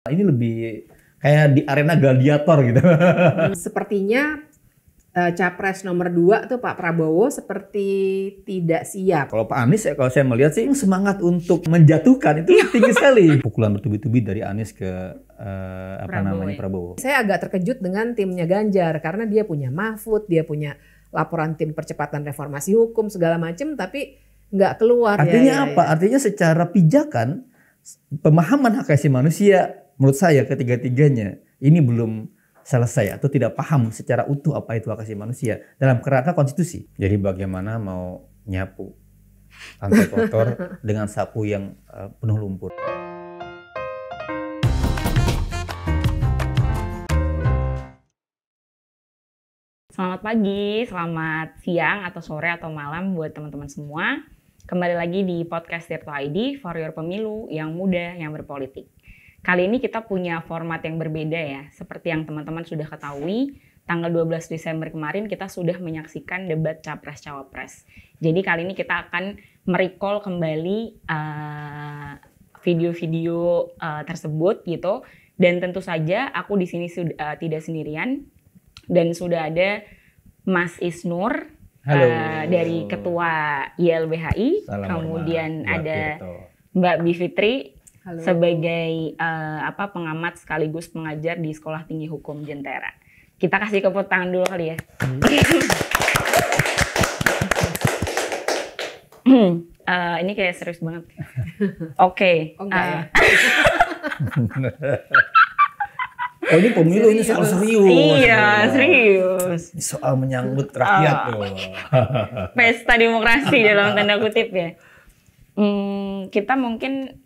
Ini lebih kayak di arena gladiator gitu. Sepertinya Capres nomor 2 tuh Pak Prabowo seperti tidak siap. Kalau Pak Anies ya, kalau saya melihat sih semangat untuk menjatuhkan itu tinggi sekali. Pukulan bertubi-tubi dari Anies ke Prabowo. Saya agak terkejut dengan timnya Ganjar karena dia punya Mahfud, dia punya laporan tim percepatan reformasi hukum segala macam, tapi nggak keluar. Artinya apa? Artinya secara pijakan pemahaman hak asasi manusia menurut saya ketiga-tiganya ini belum selesai atau tidak paham secara utuh apa itu hak asasi manusia dalam kerangka konstitusi. Jadi bagaimana mau nyapu lantai kotor dengan sapu yang penuh lumpur. Selamat pagi, selamat siang atau sore atau malam buat teman-teman semua. Kembali lagi di podcast Tirto ID for your pemilu yang muda yang berpolitik. Kali ini kita punya format yang berbeda ya. Seperti yang teman-teman sudah ketahui, tanggal 12 Desember kemarin kita sudah menyaksikan debat Capres-Cawapres. Jadi kali ini kita akan merecall kembali video-video tersebut gitu. Dan tentu saja aku di sini sudah tidak sendirian dan sudah ada Mas Isnur dari Ketua YLBHI. Salam kemudian hormat, ada Tirto. Mbak Bivitri. Halo. Sebagai pengamat sekaligus pengajar di Sekolah Tinggi Hukum Jentera. Kita kasih tepuk tangan dulu kali ya. Ini kayak serius banget. Oke. Oh enggak ya? Oh ini pemilu ini soal serius. Iya, serius. Ini soal menyangkut rakyat tuh. Pesta demokrasi dalam tanda kutip ya. Kita mungkin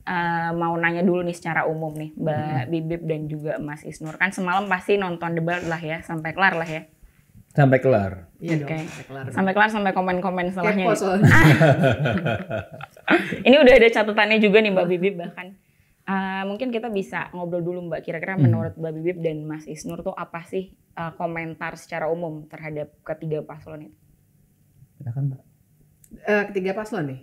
mau nanya dulu nih secara umum nih Mbak Bibip dan juga Mas Isnur. Kan semalam pasti nonton debat lah ya, sampai kelar lah ya. Sampai kelar. Iya Oke. dong, sampai kelar. Sampai kelar, sampai komen-komen setelahnya. Kepo soalnya. Ini udah ada catatannya juga nih Mbak Bibip bahkan. Mungkin kita bisa ngobrol dulu Mbak, kira-kira menurut Mbak Bibip dan Mas Isnur tuh apa sih komentar secara umum terhadap ketiga paslon itu? Silakan Mbak. Ketiga paslon nih.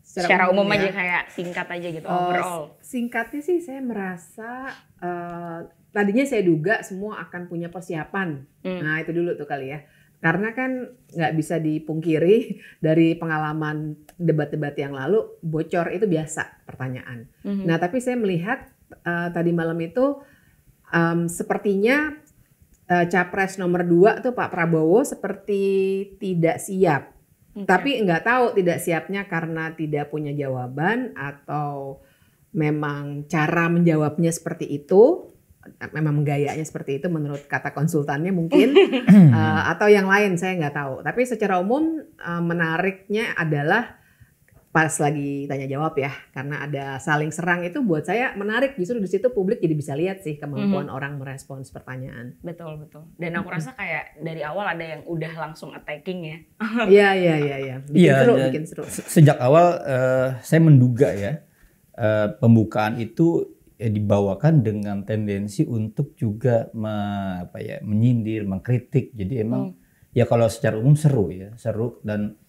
Secara umum ya. aja kayak singkat aja gitu, overall. Singkatnya sih saya merasa tadinya saya duga semua akan punya persiapan. Nah itu dulu tuh kali ya. Karena kan nggak bisa dipungkiri dari pengalaman debat-debat yang lalu, bocor itu biasa pertanyaan. Nah tapi saya melihat tadi malam itu sepertinya Capres nomor 2 tuh Pak Prabowo seperti tidak siap. Tapi nggak tahu tidak siapnya karena tidak punya jawaban atau memang cara menjawabnya seperti itu, memang gayanya seperti itu menurut kata konsultannya mungkin, atau yang lain saya nggak tahu. Tapi secara umum menariknya adalah pas lagi tanya jawab ya, karena ada saling serang itu buat saya menarik. Justru di situ publik jadi bisa lihat sih kemampuan orang merespons pertanyaan. Betul. Dan aku rasa kayak dari awal ada yang udah langsung attacking ya. Iya. Bikin seru. Sejak awal saya menduga ya pembukaan itu dibawakan dengan tendensi untuk juga menyindir, mengkritik. Jadi emang ya kalau secara umum seru dan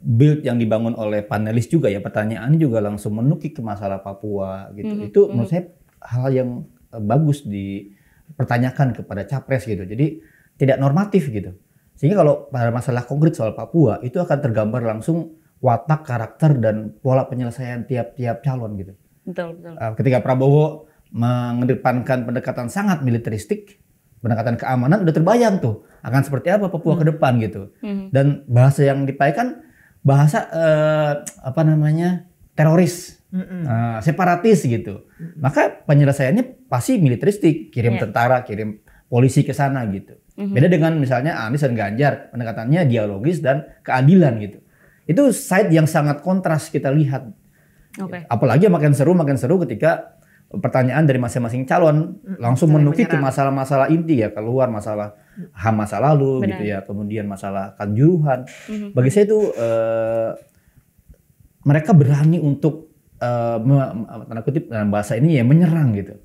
build yang dibangun oleh panelis juga ya, pertanyaan juga langsung menukik ke masalah Papua gitu. Itu menurut saya hal yang bagus dipertanyakan kepada capres gitu. Jadi tidak normatif gitu. Sehingga kalau pada masalah konkret soal Papua itu akan tergambar langsung watak, karakter dan pola penyelesaian tiap-tiap calon gitu. Betul. Ketika Prabowo mengedepankan pendekatan sangat militeristik, pendekatan keamanan udah terbayang tuh akan seperti apa Papua ke depan gitu. Dan bahasa yang dipakai bahasa teroris, separatis gitu. Maka penyelesaiannya pasti militeristik, kirim tentara, kirim polisi ke sana gitu. Beda dengan misalnya Anies dan Ganjar, pendekatannya dialogis dan keadilan gitu. Itu side yang sangat kontras kita lihat. Apalagi makin seru ketika pertanyaan dari masing-masing calon langsung menukik ke masalah-masalah inti ya, keluar masalah HAM masa lalu gitu ya, kemudian masalah Kanjuruhan. Bagi saya itu mereka berani untuk tanda kutip dalam bahasa ini ya menyerang gitu.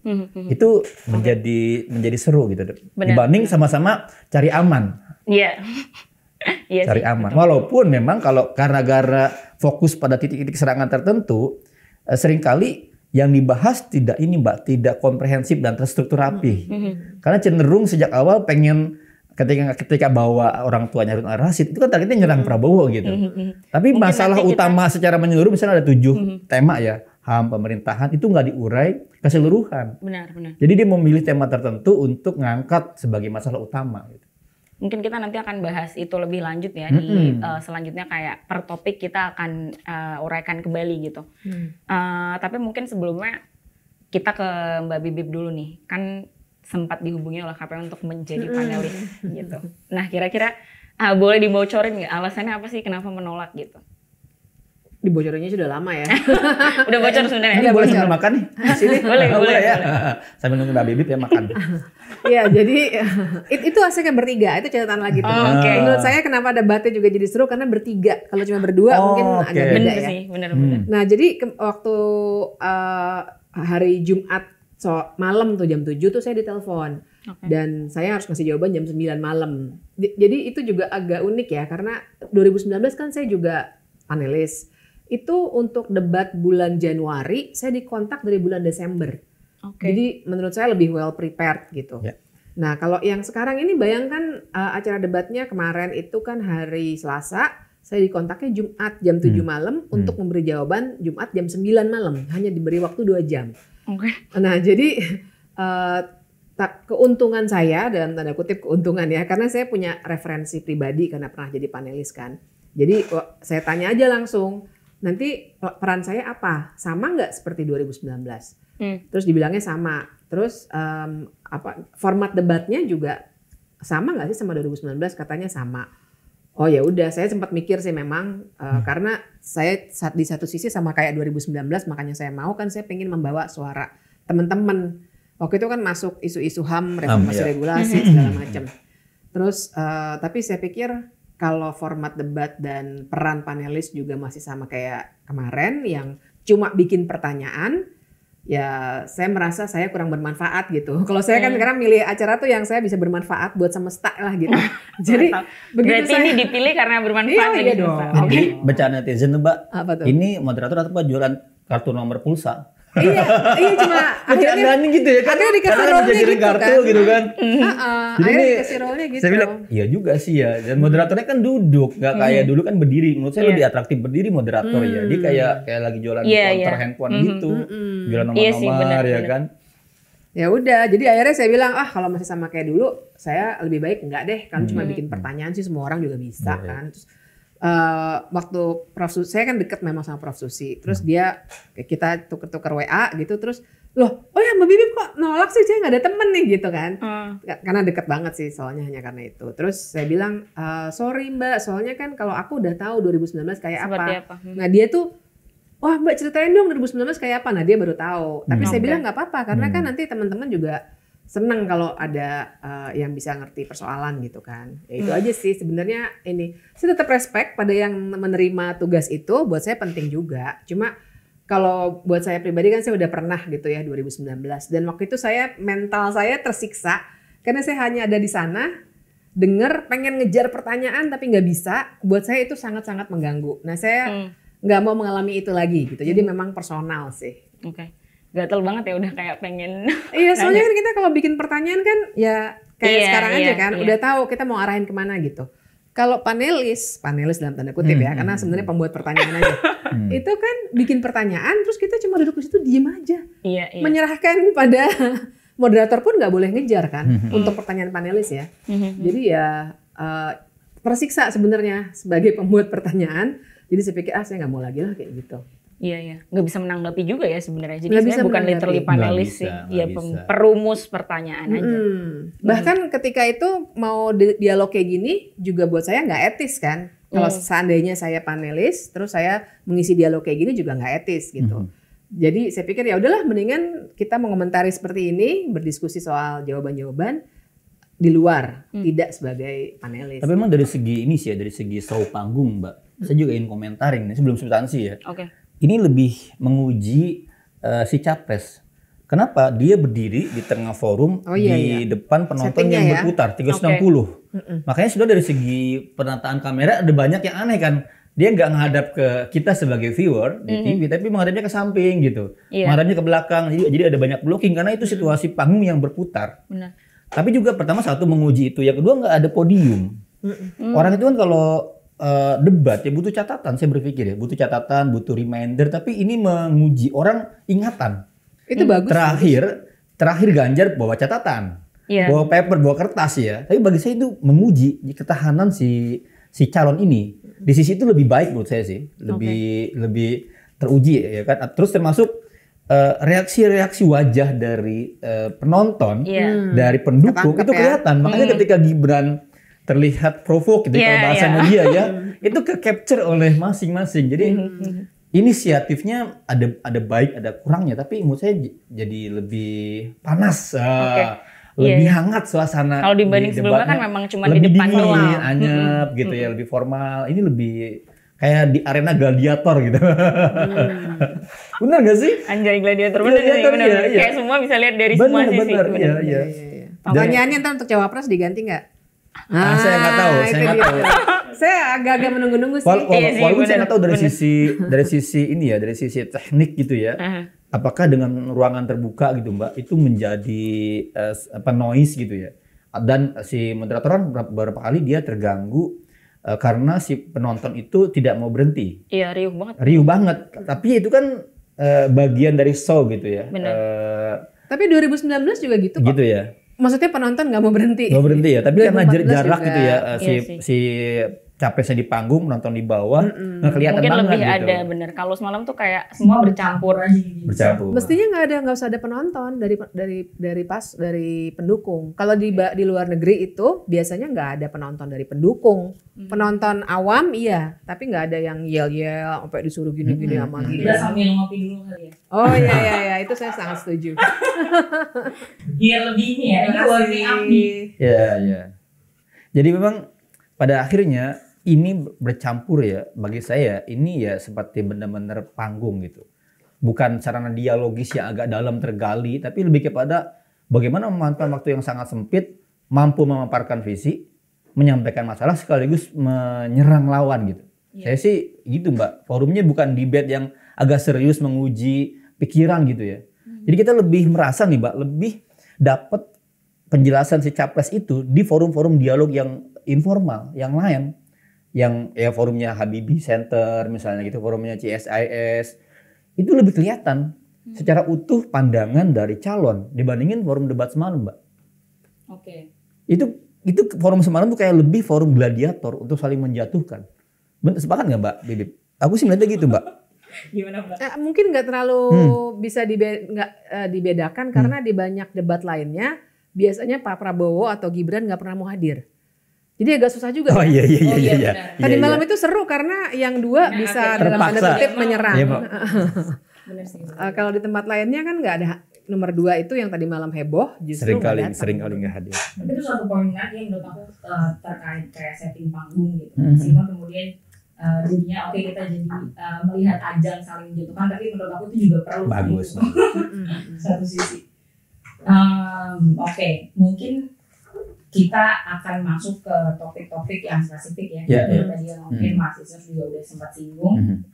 Itu menjadi seru gitu. Dibanding sama-sama cari aman. Iya. Cari aman. Betul. Walaupun memang kalau karena fokus pada titik-titik serangan tertentu, seringkali yang dibahas tidak ini Mbak, tidak komprehensif dan terstruktur rapi. Karena cenderung sejak awal pengen ketika bawa orang tuanya Harun Ar-Rasyid itu kan targetnya nyerang Prabowo gitu. Tapi mungkin masalah utama secara menyeluruh misalnya ada 7 tema ya, HAM, pemerintahan itu nggak diurai keseluruhan. Benar. Jadi dia memilih tema tertentu untuk ngangkat sebagai masalah utama. Gitu. Mungkin kita nanti akan bahas itu lebih lanjut ya di selanjutnya kayak per topik kita akan uraikan kembali gitu. Tapi mungkin sebelumnya kita ke Mbak Bibip dulu nih, kan sempat dihubungi oleh KPU untuk menjadi panelis gitu. Nah kira-kira boleh dibocorin nggak alasannya apa sih kenapa menolak gitu? Dibocorinnya sudah lama ya. Udah bocor sebenarnya. Ini boleh sambil makan nih. Sini. boleh ya. Sambil nunggu Mbak Bibip ya makan. Iya jadi itu asiknya bertiga, itu catatan lagi tuh. Menurut saya kenapa debatnya juga jadi seru karena bertiga. Kalau cuma berdua mungkin agak beda ya. Bener. Nah jadi waktu hari Jumat malam tuh jam 7 tuh saya ditelepon. Dan saya harus ngasih jawaban jam 9 malam. Jadi itu juga agak unik ya karena 2019 kan saya juga panelis. Itu untuk debat bulan Januari, saya dikontak dari bulan Desember. Jadi menurut saya lebih well prepared gitu. Nah kalau yang sekarang ini bayangkan acara debatnya kemarin itu kan hari Selasa, saya dikontaknya Jumat jam 7 malam untuk memberi jawaban Jumat jam 9 malam. Hanya diberi waktu 2 jam. Nah jadi keuntungan saya dalam tanda kutip keuntungan ya, karena saya punya referensi pribadi karena pernah jadi panelis kan. Jadi saya tanya aja langsung, nanti peran saya apa? Sama nggak seperti 2019? Terus dibilangnya sama. Terus format debatnya juga sama nggak sih sama 2019? Katanya sama. Oh ya udah, saya sempat mikir sih memang karena saya di satu sisi sama kayak 2019, makanya saya mau kan saya pengen membawa suara teman-teman. Waktu itu kan masuk isu-isu HAM, reformasi regulasi segala macam. Terus tapi saya pikir kalau format debat dan peran panelis juga masih sama kayak kemarin yang cuma bikin pertanyaan, ya saya merasa saya kurang bermanfaat gitu. Kalau saya kan sekarang milih acara tuh yang saya bisa bermanfaat buat semesta lah gitu. Jadi berarti ini dipilih karena bermanfaat iya dong. Jadi bacaan netizen tuh Mbak, apa tuh? Ini moderator atau Pak jualan kartu nomor pulsa? iya cuma akhirnya gitu ya kan, akhirnya dikasih role-nya gitu kartu gitu kan. Jadi akhirnya dikasih role-nya gitu. Saya bilang iya juga sih ya, dan moderatornya kan duduk, nggak kayak dulu kan berdiri. Menurut saya lebih atraktif berdiri moderator ya. Dia kayak lagi jualan counter handphone gitu, jualan nomor-nomor ya kan. Ya udah, jadi akhirnya saya bilang kalau masih sama kayak dulu, saya lebih baik enggak deh, kan cuma bikin pertanyaan sih semua orang juga bisa kan. Terus waktu Prof Susi, saya kan deket memang sama Prof Susi, terus kita tuker-tuker WA gitu, terus oh ya Mbak Bibip kok nolak sih, saya nggak ada temen nih gitu kan, karena deket banget sih soalnya hanya karena itu. Terus saya bilang sorry Mbak, soalnya kan kalau aku udah tahu 2019 kayak apa. Nah dia tuh wah Mbak ceritain dong 2019 kayak apa, nah dia baru tahu. Tapi saya bilang nggak apa-apa karena kan nanti teman-teman juga seneng kalau ada yang bisa ngerti persoalan gitu kan. Ya itu aja sih sebenarnya ini. Saya tetap respect pada yang menerima tugas itu, buat saya penting juga. Cuma kalau buat saya pribadi kan saya udah pernah gitu ya 2019. Dan waktu itu mental saya tersiksa karena saya hanya ada di sana, pengen ngejar pertanyaan tapi nggak bisa. Buat saya itu sangat-sangat mengganggu. Nah saya nggak mau mengalami itu lagi gitu. Jadi memang personal sih. Gatel banget ya udah kayak pengen. Iya soalnya kan kita kalau bikin pertanyaan kan ya kayak sekarang aja kan udah tahu kita mau arahin kemana gitu. Kalau panelis dalam tanda kutip ya karena sebenarnya pembuat pertanyaan aja. Itu kan bikin pertanyaan terus kita cuma duduk di situ diem aja. Menyerahkan pada moderator pun nggak boleh ngejar kan untuk pertanyaan panelis ya. Jadi ya tersiksa sebenarnya sebagai pembuat pertanyaan. Jadi saya pikir saya nggak mau lagi lah kayak gitu. Iya, nggak bisa menanggapi juga ya sebenarnya. Jadi saya bukan literally panelis sih, ya perumus pertanyaan aja. Bahkan ketika itu mau dialog kayak gini juga buat saya nggak etis kan. Kalau seandainya saya panelis, terus saya mengisi dialog kayak gini juga nggak etis gitu. Jadi saya pikir ya udahlah, mendingan kita mengomentari seperti ini, berdiskusi soal jawaban-jawaban di luar, tidak sebagai panelis. Tapi memang dari segi ini sih ya, dari segi show panggung Mbak, saya juga ingin komentarin nih sebelum substansi ya. Ini lebih menguji si capres. Kenapa dia berdiri di tengah forum di depan penonton yang berputar 360. Makanya sudah dari segi penataan kamera ada banyak yang aneh kan. dia nggak menghadap ke kita sebagai viewer di TV, tapi menghadapnya ke samping gitu, menghadapnya ke belakang. Jadi ada banyak blocking karena itu situasi panggung yang berputar. Benar. Tapi juga pertama satu menguji itu, yang kedua nggak ada podium. Orang itu kan kalau debat ya butuh catatan, saya berpikir ya butuh catatan, butuh reminder. Tapi ini menguji orang ingatan. Itu bagus. Terakhir Ganjar bawa catatan, bawa paper, bawa kertas ya. Tapi bagi saya itu menguji ketahanan si calon ini. Di sisi itu lebih baik menurut saya sih, lebih teruji ya kan. Terus termasuk reaksi-reaksi wajah dari penonton, dari pendukung itu kelihatan. Makanya ketika Gibran terlihat provok gitu kalau bahasa media ya, itu ke-capture oleh masing-masing. Jadi inisiatifnya ada baik, ada kurangnya, tapi menurut saya jadi lebih panas. Lebih hangat suasana. Kalau dibanding sebelumnya kan memang cuma di depan doang. Anyep gitu ya, lebih formal. Ini lebih kayak di arena gladiator gitu. Benar gak sih? Anjay, gladiator benar sih. Benar. Kayak semua bisa lihat dari semua sisi. Iya. Pertanyaannya ntar untuk cawapres diganti nggak? Saya nggak tahu. Saya agak-agak menunggu-nunggu sih. Walaupun saya nggak tahu dari sisi teknik gitu ya. Apakah dengan ruangan terbuka gitu Mbak itu menjadi noise gitu ya, dan si moderator beberapa kali dia terganggu karena si penonton itu tidak mau berhenti. Iya, riuh banget. Tapi itu kan bagian dari show gitu ya. Tapi 2019 juga gitu kok. Gitu ya. Maksudnya penonton nggak mau berhenti. Nggak berhenti ya, tapi karena jarak juga. gitu ya, si capresnya di panggung, penonton di bawah, nggak kelihatan mungkin banget lebih gitu. Ada bener. Kalau semalam tuh kayak semua bercampur. Mestinya nggak usah ada penonton dari pendukung. Kalau di luar negeri itu biasanya nggak ada penonton dari pendukung. Penonton awam iya, tapi nggak ada yang yel sampai disuruh gini-gini sama gini. Udah sambil ngopi dulu kali ya. Oh iya, itu saya sangat setuju. Biar lebih ini ya, Iya. Jadi memang pada akhirnya ini bercampur ya, bagi saya ini ya seperti benar-benar panggung gitu. Bukan sarana dialogis yang agak dalam tergali, tapi lebih kepada bagaimana memanfaatkan waktu yang sangat sempit, mampu memaparkan visi, menyampaikan masalah sekaligus menyerang lawan gitu. Saya sih gitu Mbak, forumnya bukan debate yang agak serius menguji pikiran gitu ya. Jadi kita lebih merasa nih Mbak, lebih dapat penjelasan si capres itu di forum-forum dialog yang informal, yang lain. Yang ya forumnya Habibie Center misalnya gitu, forumnya CSIS, itu lebih kelihatan secara utuh pandangan dari calon dibandingin forum debat semalam Mbak. Itu forum semalam tuh kayak lebih forum gladiator untuk saling menjatuhkan. Sepakat nggak Mbak Bibip? Aku sih melihatnya gitu Mbak. Gimana Mbak? Mungkin nggak terlalu bisa dibedakan karena di banyak debat lainnya biasanya Pak Prabowo atau Gibran nggak pernah mau hadir. Jadi agak susah juga. Iya. Tadi malam itu seru karena yang dua bisa dalam tanda kutip menyerang. Kalau di tempat lainnya kan nggak ada nomor 2 itu yang tadi malam heboh justru sering kali nggak hadir. Itu suatu poin menarik yang menurut aku terkait kayak setting panggung gitu. Sehingga kemudian jadinya kita jadi melihat ajang saling menjatuhkan, tapi menurut aku itu juga perlu. Bagus. Satu sisi. Mungkin kita akan masuk ke topik-topik yang spesifik ya. Tadi yang mungkin mahasiswa juga udah sempat singgung.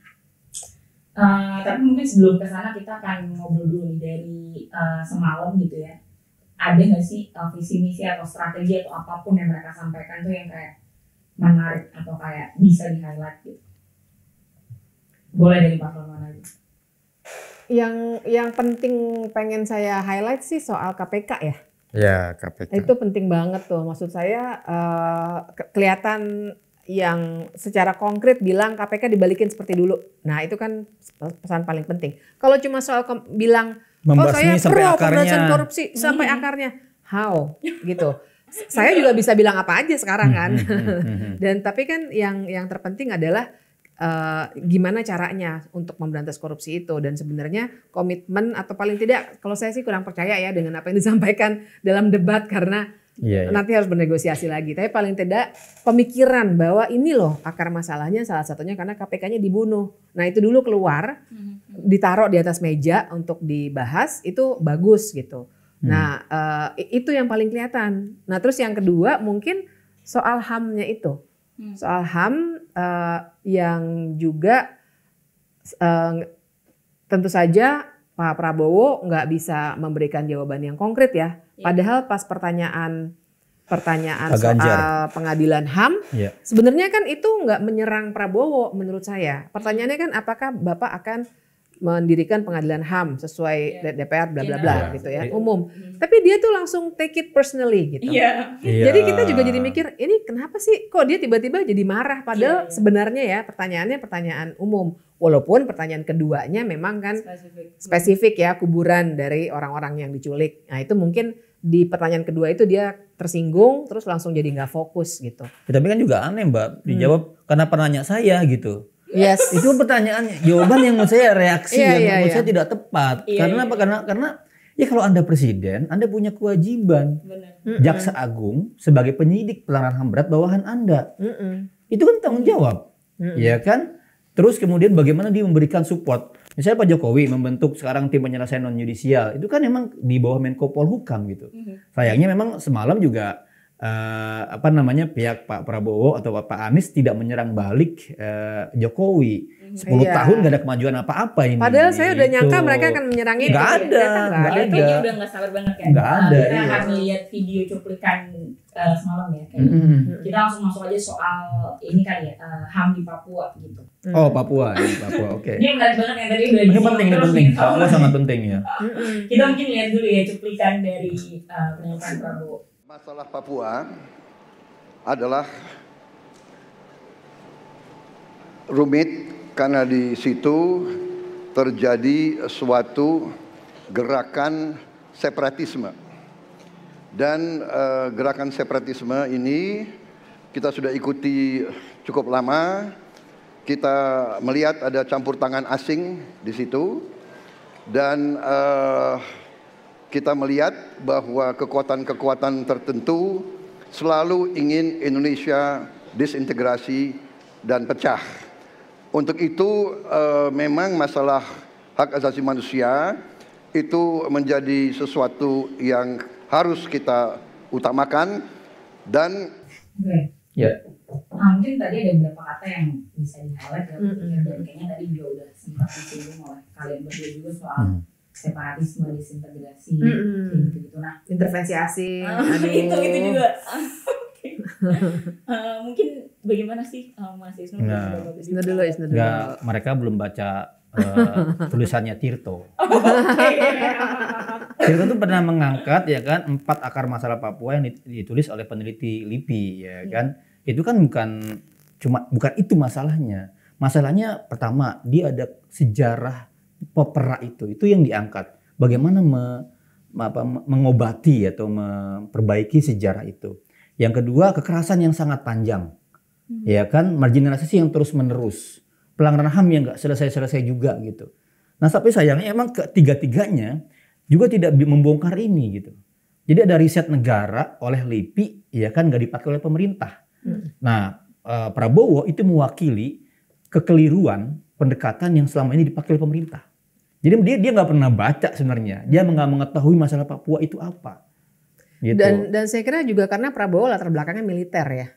Tapi mungkin sebelum ke sana kita akan ngobrol dulu nih dari semalam gitu ya. Ada nggak sih visi misi atau strategi atau apapun yang mereka sampaikan tuh yang kayak menarik atau kayak bisa di highlight gitu? Boleh dari Pak Lorman aja. Yang penting pengen saya highlight sih soal KPK ya. Ya, KPK. Itu penting banget tuh. Maksud saya kelihatan yang secara konkret bilang KPK dibalikin seperti dulu. Nah, itu kan pesan paling penting. Kalau cuma soal bilang saya pro pemberantasan korupsi sampai akarnya, how gitu. Saya juga bisa bilang apa aja sekarang kan. Dan tapi kan yang terpenting adalah gimana caranya untuk memberantas korupsi itu, dan sebenarnya komitmen atau paling tidak kalau saya sih kurang percaya ya dengan apa yang disampaikan dalam debat karena nanti harus bernegosiasi lagi, tapi paling tidak pemikiran bahwa ini loh akar masalahnya, salah satunya karena KPK-nya dibunuh. Nah itu dulu keluar ditaruh di atas meja untuk dibahas, itu bagus gitu. Nah itu yang paling kelihatan. Nah terus yang kedua mungkin soal HAM-nya itu. Soal HAM yang juga tentu saja Pak Prabowo nggak bisa memberikan jawaban yang konkret ya. Padahal pas pertanyaan soal pengadilan HAM, sebenarnya kan itu nggak menyerang Prabowo menurut saya. Pertanyaannya kan apakah Bapak akan mendirikan pengadilan HAM sesuai DPR bla bla bla gitu ya, umum. Tapi dia tuh langsung take it personally gitu. Jadi kita juga jadi mikir, ini kenapa sih kok dia tiba-tiba jadi marah padahal sebenarnya ya pertanyaannya pertanyaan umum. Walaupun pertanyaan keduanya memang kan spesifik ya, kuburan dari orang-orang yang diculik. Nah itu mungkin di pertanyaan kedua itu dia tersinggung terus langsung jadi nggak fokus gitu. Tapi kan juga aneh Mbak, dijawab karena penanya saya gitu. Yes. Itu pertanyaannya, jawaban yang menurut saya reaksi yang menurut saya tidak tepat. Karena apa? Karena ya kalau Anda presiden, Anda punya kewajiban. Jaksa Agung sebagai penyidik pelanggaran HAM berat bawahan Anda. Itu kan tanggung jawab. Ya kan? Terus kemudian bagaimana dia memberikan support. Misalnya Pak Jokowi membentuk sekarang tim penyelesaian non yudisial, itu kan memang di bawah Menko Polhukam gitu. Sayangnya memang semalam juga pihak Pak Prabowo atau Pak Anies tidak menyerang balik Jokowi. 10 tahun gak ada kemajuan apa-apa ini. Padahal saya udah nyangka mereka akan menyerang itu. Gak ada. Itu udah gak sabar banget kan. Gak ada. Kita akan lihat video cuplikan semalam ya. Kita langsung masuk aja soal ini kali ya, HAM di Papua gitu. Oh Papua, oke. Ini menarik banget yang tadi udah ini penting. Sangat penting ya. Kita mungkin lihat dulu ya cuplikan dari pernyataan Prabowo. Masalah Papua adalah rumit karena di situ terjadi suatu gerakan separatisme. Dan gerakan separatisme ini kita sudah ikuti cukup lama. Kita melihat ada campur tangan asing di situ. Dan kita melihat bahwa kekuatan-kekuatan tertentu selalu ingin Indonesia disintegrasi dan pecah. Untuk itu memang masalah hak asasi manusia itu menjadi sesuatu yang harus kita utamakan dan mungkin tadi ada beberapa kata yang bisa di-highlight ya, dan kayaknya tadi juga udah sempat disinggung oleh kalian berdua juga soal separatisme, disintegrasi, gitu. Nah, intervensi asing, itu juga. Mungkin bagaimana sih Mas Isnu? Isnu dulu. Mereka belum baca tulisannya Tirto. Tirto itu pernah mengangkat ya kan 4 akar masalah Papua yang ditulis oleh peneliti LIPI ya kan. Itu kan bukan itu masalahnya. Masalahnya pertama dia ada sejarah peperak itu yang diangkat. Bagaimana mengobati atau memperbaiki sejarah itu. Yang kedua kekerasan yang sangat panjang. Ya kan, marginalisasi yang terus menerus. Pelanggaran HAM yang enggak selesai-selesai juga gitu. Nah, tapi sayangnya emang ketiga-tiganya juga tidak membongkar ini gitu. Jadi ada riset negara oleh LIPI ya kan enggak dipakai oleh pemerintah. Nah, Prabowo itu mewakili kekeliruan pendekatan yang selama ini dipakai oleh pemerintah. Jadi dia nggak pernah baca sebenarnya, dia nggak mengetahui masalah Papua itu apa. Gitu. Dan saya kira juga karena Prabowo latar belakangnya militer ya,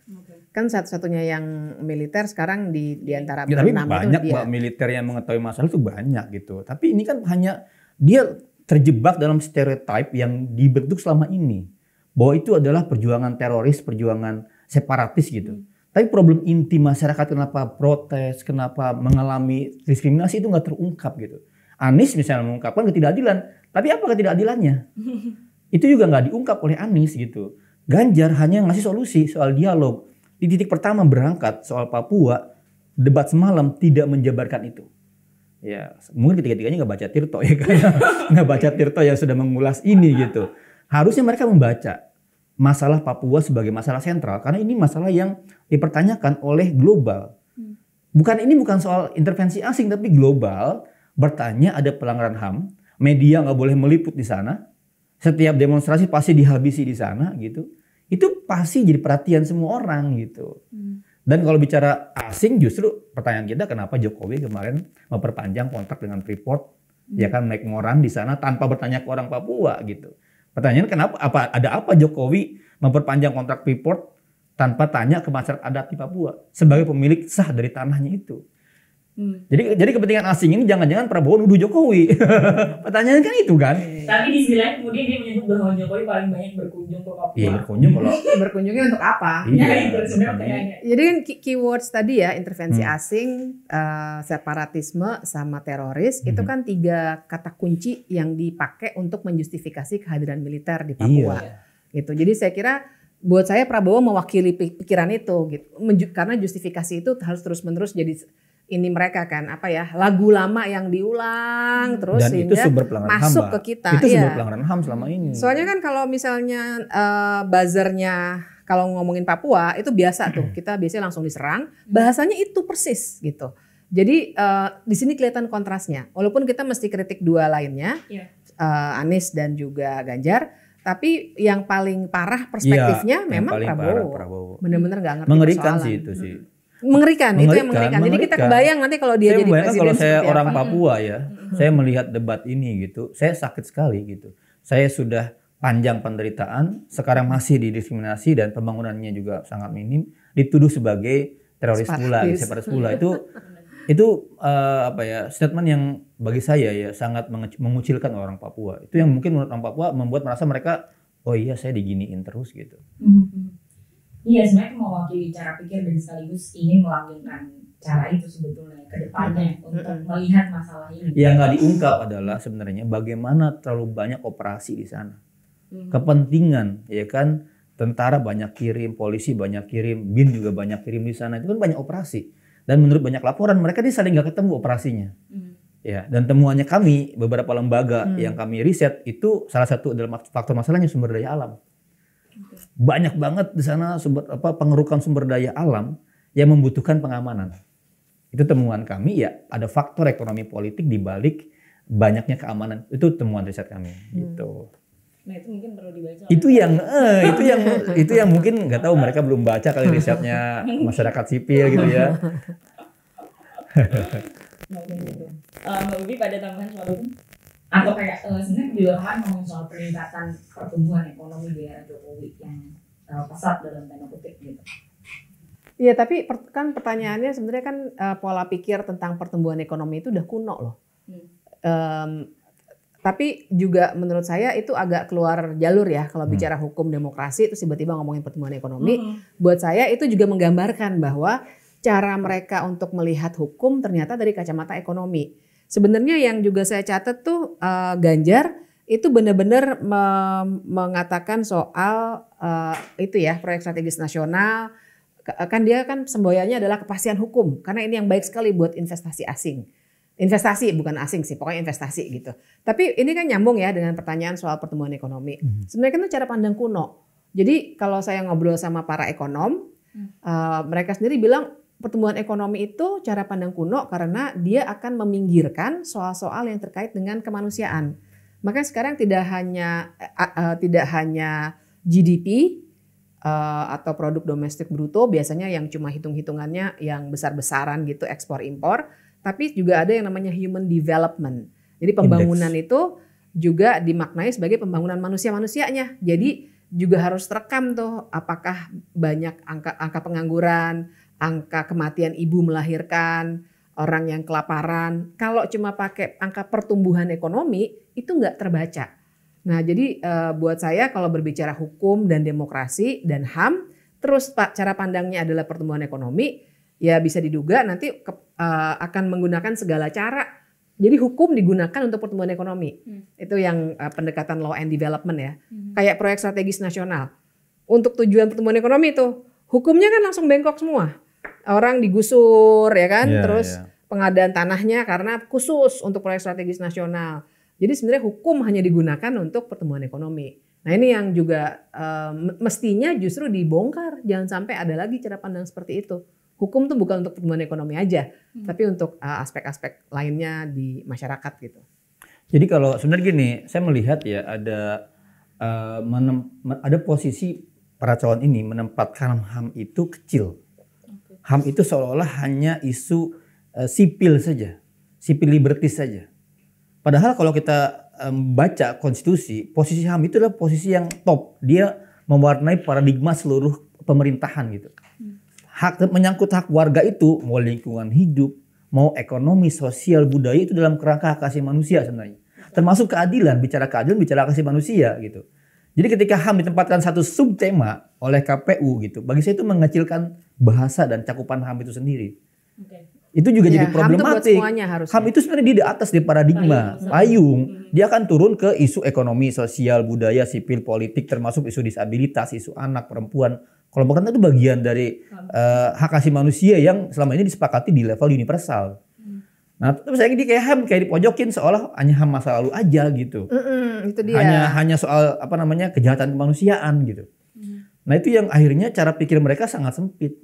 kan satu-satunya yang militer sekarang di antara tapi banyak Mbak militer yang mengetahui masalah itu banyak gitu. Tapi ini kan hanya dia terjebak dalam stereotip yang dibentuk selama ini bahwa itu adalah perjuangan teroris, perjuangan separatis gitu. Tapi problem inti masyarakat kenapa protes, kenapa mengalami diskriminasi itu nggak terungkap gitu. Anies misalnya mengungkapkan ketidakadilan, tapi apa ketidakadilannya? Itu juga nggak diungkap oleh Anies gitu. Ganjar hanya ngasih solusi soal dialog. Di titik pertama berangkat soal Papua, debat semalam tidak menjabarkan itu. Ya mungkin ketiga-tiganya nggak baca Tirto ya, nggak baca Tirto yang sudah mengulas ini gitu. Harusnya mereka membaca masalah Papua sebagai masalah sentral karena ini masalah yang dipertanyakan oleh global. Ini bukan soal intervensi asing tapi global. Bertanya ada pelanggaran HAM, media nggak boleh meliput di sana, setiap demonstrasi pasti dihabisi di sana gitu. Itu pasti jadi perhatian semua orang gitu. Dan kalau bicara asing justru pertanyaan kita kenapa Jokowi kemarin memperpanjang kontrak dengan Freeport, ya kan naik moran di sana tanpa bertanya ke orang Papua gitu. Pertanyaan kenapa ada apa Jokowi memperpanjang kontrak Freeport tanpa tanya ke masyarakat adat di Papua sebagai pemilik sah dari tanahnya itu. Jadi kepentingan asing ini jangan-jangan Prabowo nuduh Jokowi. Pertanyaan kan itu kan. Tapi di sisi lain kemudian dia menyebut bahwa Jokowi paling banyak berkunjung ke Papua. Iya, berkunjung kalau Berkunjungnya untuk apa? Nah, iya, itu sebenarnya. Jadi kan keywords tadi ya, intervensi asing, separatisme sama teroris, itu kan 3 kata kunci yang dipakai untuk menjustifikasi kehadiran militer di Papua. Gitu. Jadi saya kira buat saya Prabowo mewakili pikiran itu gitu. Karena justifikasi itu harus terus-menerus jadi ini mereka kan apa ya, lagu lama yang diulang terus dan itu sehingga sumber pelanggaran masuk HAM, ke kita. Itu sumber Iya. pelanggaran HAM selama ini. Soalnya kan kalau misalnya buzzernya kalau ngomongin Papua itu biasa tuh, kita biasanya langsung diserang, bahasanya itu persis gitu. Jadi di sini kelihatan kontrasnya. Walaupun kita mesti kritik 2 lainnya, Anies dan juga Ganjar, tapi yang paling parah perspektifnya memang Prabowo. Benar-benar nggak ngerti Mengerikan persoalan. sih itu sih. Mengerikan, itu yang mengerikan. Jadi kita kebayang nanti kalau dia jadi presiden kalau saya seperti orang apa. Papua ya, saya melihat debat ini gitu, saya sakit sekali gitu. Saya sudah panjang penderitaan, sekarang masih didiskriminasi dan pembangunannya juga sangat minim, dituduh sebagai teroris pula, separatis pula. Itu apa ya, statement yang bagi saya ya sangat mengucilkan orang Papua. Itu yang mungkin menurut orang Papua membuat merasa mereka, oh iya saya diginiin terus gitu. Iya, sebenarnya mewakili cara pikir dan sekaligus ingin melanggengkan cara itu sebetulnya ke depannya untuk melihat masalah ini. Yang nggak diungkap adalah sebenarnya bagaimana terlalu banyak operasi di sana. Kepentingan, ya kan, tentara banyak kirim, polisi banyak kirim, BIN juga banyak kirim di sana. Itu kan banyak operasi. Dan menurut banyak laporan mereka dia saling nggak ketemu operasinya. Ya, dan temuannya kami beberapa lembaga yang kami riset itu salah satu adalah faktor masalahnya sumber daya alam. Banyak banget di sana pengerukan sumber daya alam yang membutuhkan pengamanan. Itu temuan kami ya, ada faktor ekonomi politik di balik banyaknya keamanan. Itu temuan riset kami gitu. Nah, itu mungkin perlu dibaca. Itu yang mungkin nggak tahu mereka belum baca kali risetnya masyarakat sipil gitu ya. Mbak Bibi pada tambahan soal itu? Atau kayak sebenarnya juga kan ngomongin soal peningkatan pertumbuhan ekonomi di era Jokowi yang pesat dalam tanda kutip gitu. Iya, tapi kan pertanyaannya sebenarnya kan pola pikir tentang pertumbuhan ekonomi itu udah kuno loh. Tapi juga menurut saya itu agak keluar jalur ya kalau bicara hukum demokrasi itu tiba-tiba ngomongin pertumbuhan ekonomi. Buat saya itu juga menggambarkan bahwa cara mereka untuk melihat hukum ternyata dari kacamata ekonomi. Sebenarnya yang juga saya catat tuh Ganjar itu benar-benar mengatakan soal itu ya proyek strategis nasional. Kan dia kan semboyannya adalah kepastian hukum karena ini yang baik sekali buat investasi asing. Investasi bukan asing sih, pokoknya investasi gitu. Tapi ini kan nyambung ya dengan pertanyaan soal pertumbuhan ekonomi. Sebenarnya kan itu cara pandang kuno. Jadi kalau saya ngobrol sama para ekonom, mereka sendiri bilang pertumbuhan ekonomi itu cara pandang kuno karena dia akan meminggirkan soal-soal yang terkait dengan kemanusiaan. Makanya sekarang tidak hanya GDP atau produk domestik bruto biasanya yang cuma hitung-hitungannya yang besar-besaran gitu ekspor impor, tapi juga ada yang namanya human development. Jadi pembangunan itu juga dimaknai sebagai pembangunan manusia-manusianya. Jadi juga harus terekam tuh apakah banyak angka pengangguran, angka kematian ibu melahirkan, orang yang kelaparan. Kalau cuma pakai angka pertumbuhan ekonomi itu nggak terbaca. Nah jadi buat saya kalau berbicara hukum dan demokrasi dan HAM, terus cara pandangnya adalah pertumbuhan ekonomi, ya bisa diduga nanti akan menggunakan segala cara. Jadi hukum digunakan untuk pertumbuhan ekonomi. Itu yang pendekatan law and development ya. Kayak proyek strategis nasional. Untuk tujuan pertumbuhan ekonomi itu, hukumnya kan langsung bengkok semua. Orang digusur ya kan, terus pengadaan tanahnya karena khusus untuk proyek strategis nasional. Jadi sebenarnya hukum hanya digunakan untuk pertumbuhan ekonomi. Nah ini yang juga mestinya justru dibongkar. Jangan sampai ada lagi cara pandang seperti itu. Hukum tuh bukan untuk pertumbuhan ekonomi aja, tapi untuk aspek-aspek lainnya di masyarakat gitu. Jadi kalau sebenarnya gini, saya melihat ya ada posisi para calon ini menempatkan HAM itu kecil. HAM itu seolah-olah hanya isu sipil saja, sipil liberties saja. Padahal kalau kita baca konstitusi, posisi HAM itu adalah posisi yang top. Dia mewarnai paradigma seluruh pemerintahan gitu. Menyangkut hak warga itu, mau lingkungan hidup, mau ekonomi, sosial, budaya, itu dalam kerangka hak asasi manusia sebenarnya. Termasuk keadilan, bicara keadilan, bicara hak asasi manusia gitu. Jadi ketika HAM ditempatkan satu subtema oleh KPU gitu, bagi saya itu mengecilkan bahasa dan cakupan HAM itu sendiri. Itu juga jadi problematik. HAM itu sebenarnya di atas di paradigma, payung. Dia akan turun ke isu ekonomi, sosial, budaya, sipil, politik, termasuk isu disabilitas, isu anak, perempuan. Kelompok rentan itu bagian dari hak asasi manusia yang selama ini disepakati di level universal. Nah, terus saya kayak HAM kayak dipojokin seolah hanya HAM masa lalu aja gitu. Itu dia. Hanya soal kejahatan kemanusiaan gitu. Nah, itu yang akhirnya cara pikir mereka sangat sempit.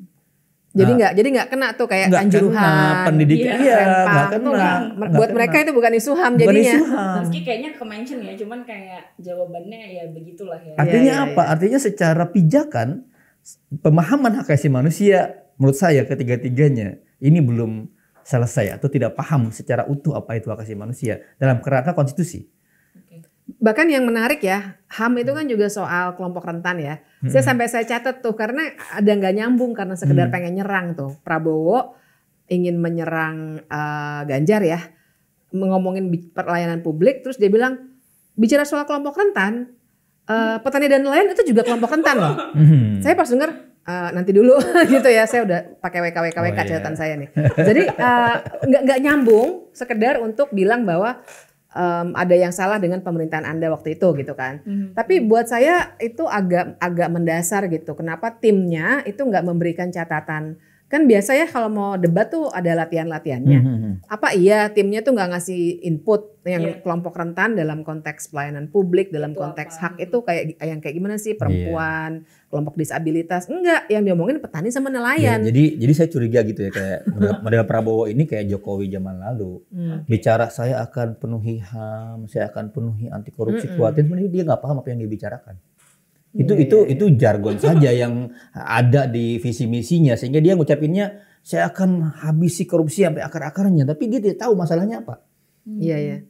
Jadi nggak kena tuh kayak kanjuruhan, pendidikan, nggak kena. Buat mereka itu bukan isu HAM jadinya. Meski kayaknya ke-mention ya, cuman kayak jawabannya ya begitulah ya. Artinya apa? Artinya secara pijakan pemahaman hak asasi manusia menurut saya ketiga-tiganya ini belum selesai atau tidak paham secara utuh apa itu hak asasi manusia dalam kerangka konstitusi. Bahkan yang menarik ya, HAM itu kan juga soal kelompok rentan ya. Saya catat tuh karena ada nggak nyambung karena sekedar pengen nyerang tuh. Prabowo ingin menyerang Ganjar ya, ngomongin pelayanan publik, terus dia bilang bicara soal kelompok rentan, petani dan nelayan itu juga kelompok rentan loh. Saya pas denger nanti dulu gitu ya, saya udah pakai WK catatan saya nih. Jadi nggak nyambung, sekedar untuk bilang bahwa ada yang salah dengan pemerintahan Anda waktu itu gitu kan. Tapi buat saya itu agak mendasar gitu. Kenapa timnya itu nggak memberikan catatan? Kan biasa ya kalau mau debat tuh ada latihan-latihannya. Apa iya timnya tuh nggak ngasih input yang kelompok rentan dalam konteks pelayanan publik, dalam konteks hak itu kayak gimana sih, perempuan, kelompok disabilitas? Enggak, yang diomongin petani sama nelayan. Jadi saya curiga gitu ya, kayak model Prabowo ini kayak Jokowi zaman lalu. Bicara saya akan penuhi HAM, saya akan penuhi anti korupsi, kuatin, sebenarnya dia nggak paham apa yang dia bicarakan. Itu jargon saja yang ada di visi misinya, sehingga dia ngucapinnya saya akan habisi korupsi sampai akar-akarnya, tapi dia tidak tahu masalahnya apa. Iya.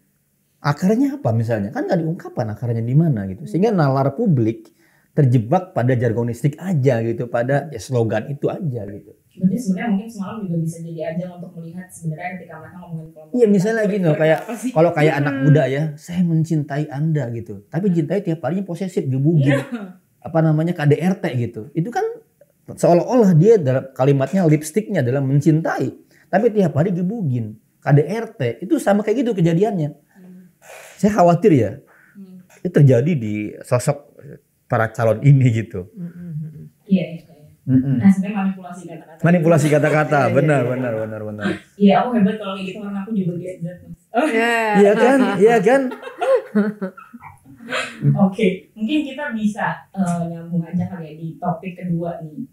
Akarnya apa misalnya, kan nggak diungkapkan akarnya di mana gitu, sehingga nalar publik terjebak pada jargonistik aja gitu, pada slogan itu aja gitu. Jadi sebenarnya mungkin semalam juga bisa jadi ajang untuk melihat sebenarnya ketika mereka ngomongin kelompok. Iya, misalnya gini loh, kayak kalau kayak anak muda ya, saya mencintai Anda gitu. Tapi cintai tiap harinya posesif, gebugin. KDRT gitu. Itu kan seolah-olah dia dalam kalimatnya, lipstiknya dalam mencintai. Tapi tiap hari gebugin. KDRT itu sama kayak gitu kejadiannya. Saya khawatir ya, itu terjadi di sosok para calon ini gitu. Iya. Nah, sebenarnya manipulasi kata-kata, benar. Iya, aku hebat kalau kayak gitu karena aku juga gadget. Iya kan. Oke, mungkin kita bisa nyambung aja kali ya di topik kedua nih,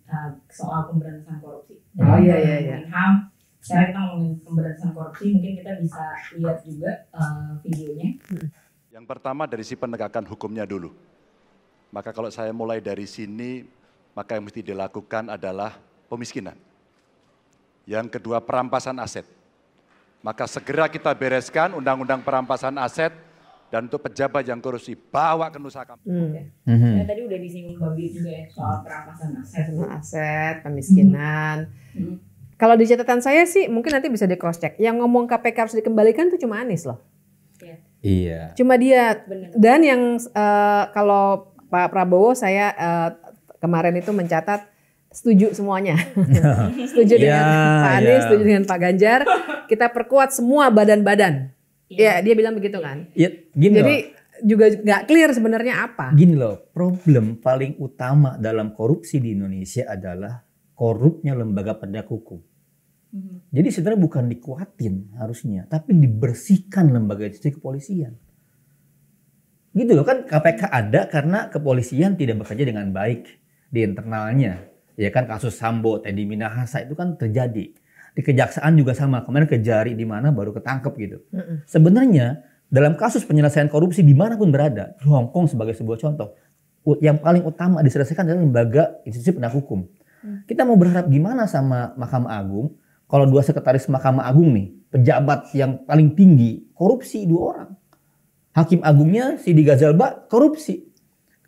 soal pemberantasan korupsi. Iya. HAM. Sekarang kita ngomongin pemberantasan korupsi, mungkin kita bisa lihat juga videonya. Yang pertama dari si penegakan hukumnya dulu. Maka kalau saya mulai dari sini, maka yang mesti dilakukan adalah pemiskinan. Yang kedua, perampasan aset. Maka segera kita bereskan undang-undang perampasan aset, dan untuk pejabat yang korupsi bawa ke Nusa Kambangan. Tadi udah disinggung Babi juga ya soal perampasan aset, pemiskinan. Kalau di catatan saya sih mungkin nanti bisa di cross check. Yang ngomong KPK harus dikembalikan tuh cuma Anies loh. Iya. Cuma dia. Bener. Dan yang kalau Pak Prabowo saya kemarin itu mencatat setuju semuanya. Setuju dengan Pak Anies, setuju dengan Pak Ganjar. Kita perkuat semua badan-badan. Ya, dia bilang begitu kan. Jadi juga nggak clear sebenarnya apa. Gini loh, problem paling utama dalam korupsi di Indonesia adalah korupnya lembaga penegak hukum. Jadi sebenarnya bukan dikuatin harusnya, tapi dibersihkan lembaga institusi kepolisian. Gitu loh, kan KPK ada karena kepolisian tidak bekerja dengan baik di internalnya. Ya kan, kasus Sambo, Teddy Minahasa itu kan terjadi. Di kejaksaan juga sama, kemarin Kejari di mana baru ketangkep gitu. Sebenarnya dalam kasus penyelesaian korupsi dimanapun berada, Hong Kong sebagai sebuah contoh, yang paling utama diselesaikan adalah lembaga institusi penegak hukum. Kita mau berharap gimana sama Mahkamah Agung kalau dua sekretaris Mahkamah Agung nih, pejabat yang paling tinggi, korupsi 2 orang. Hakim Agungnya Sidi Gazalba korupsi.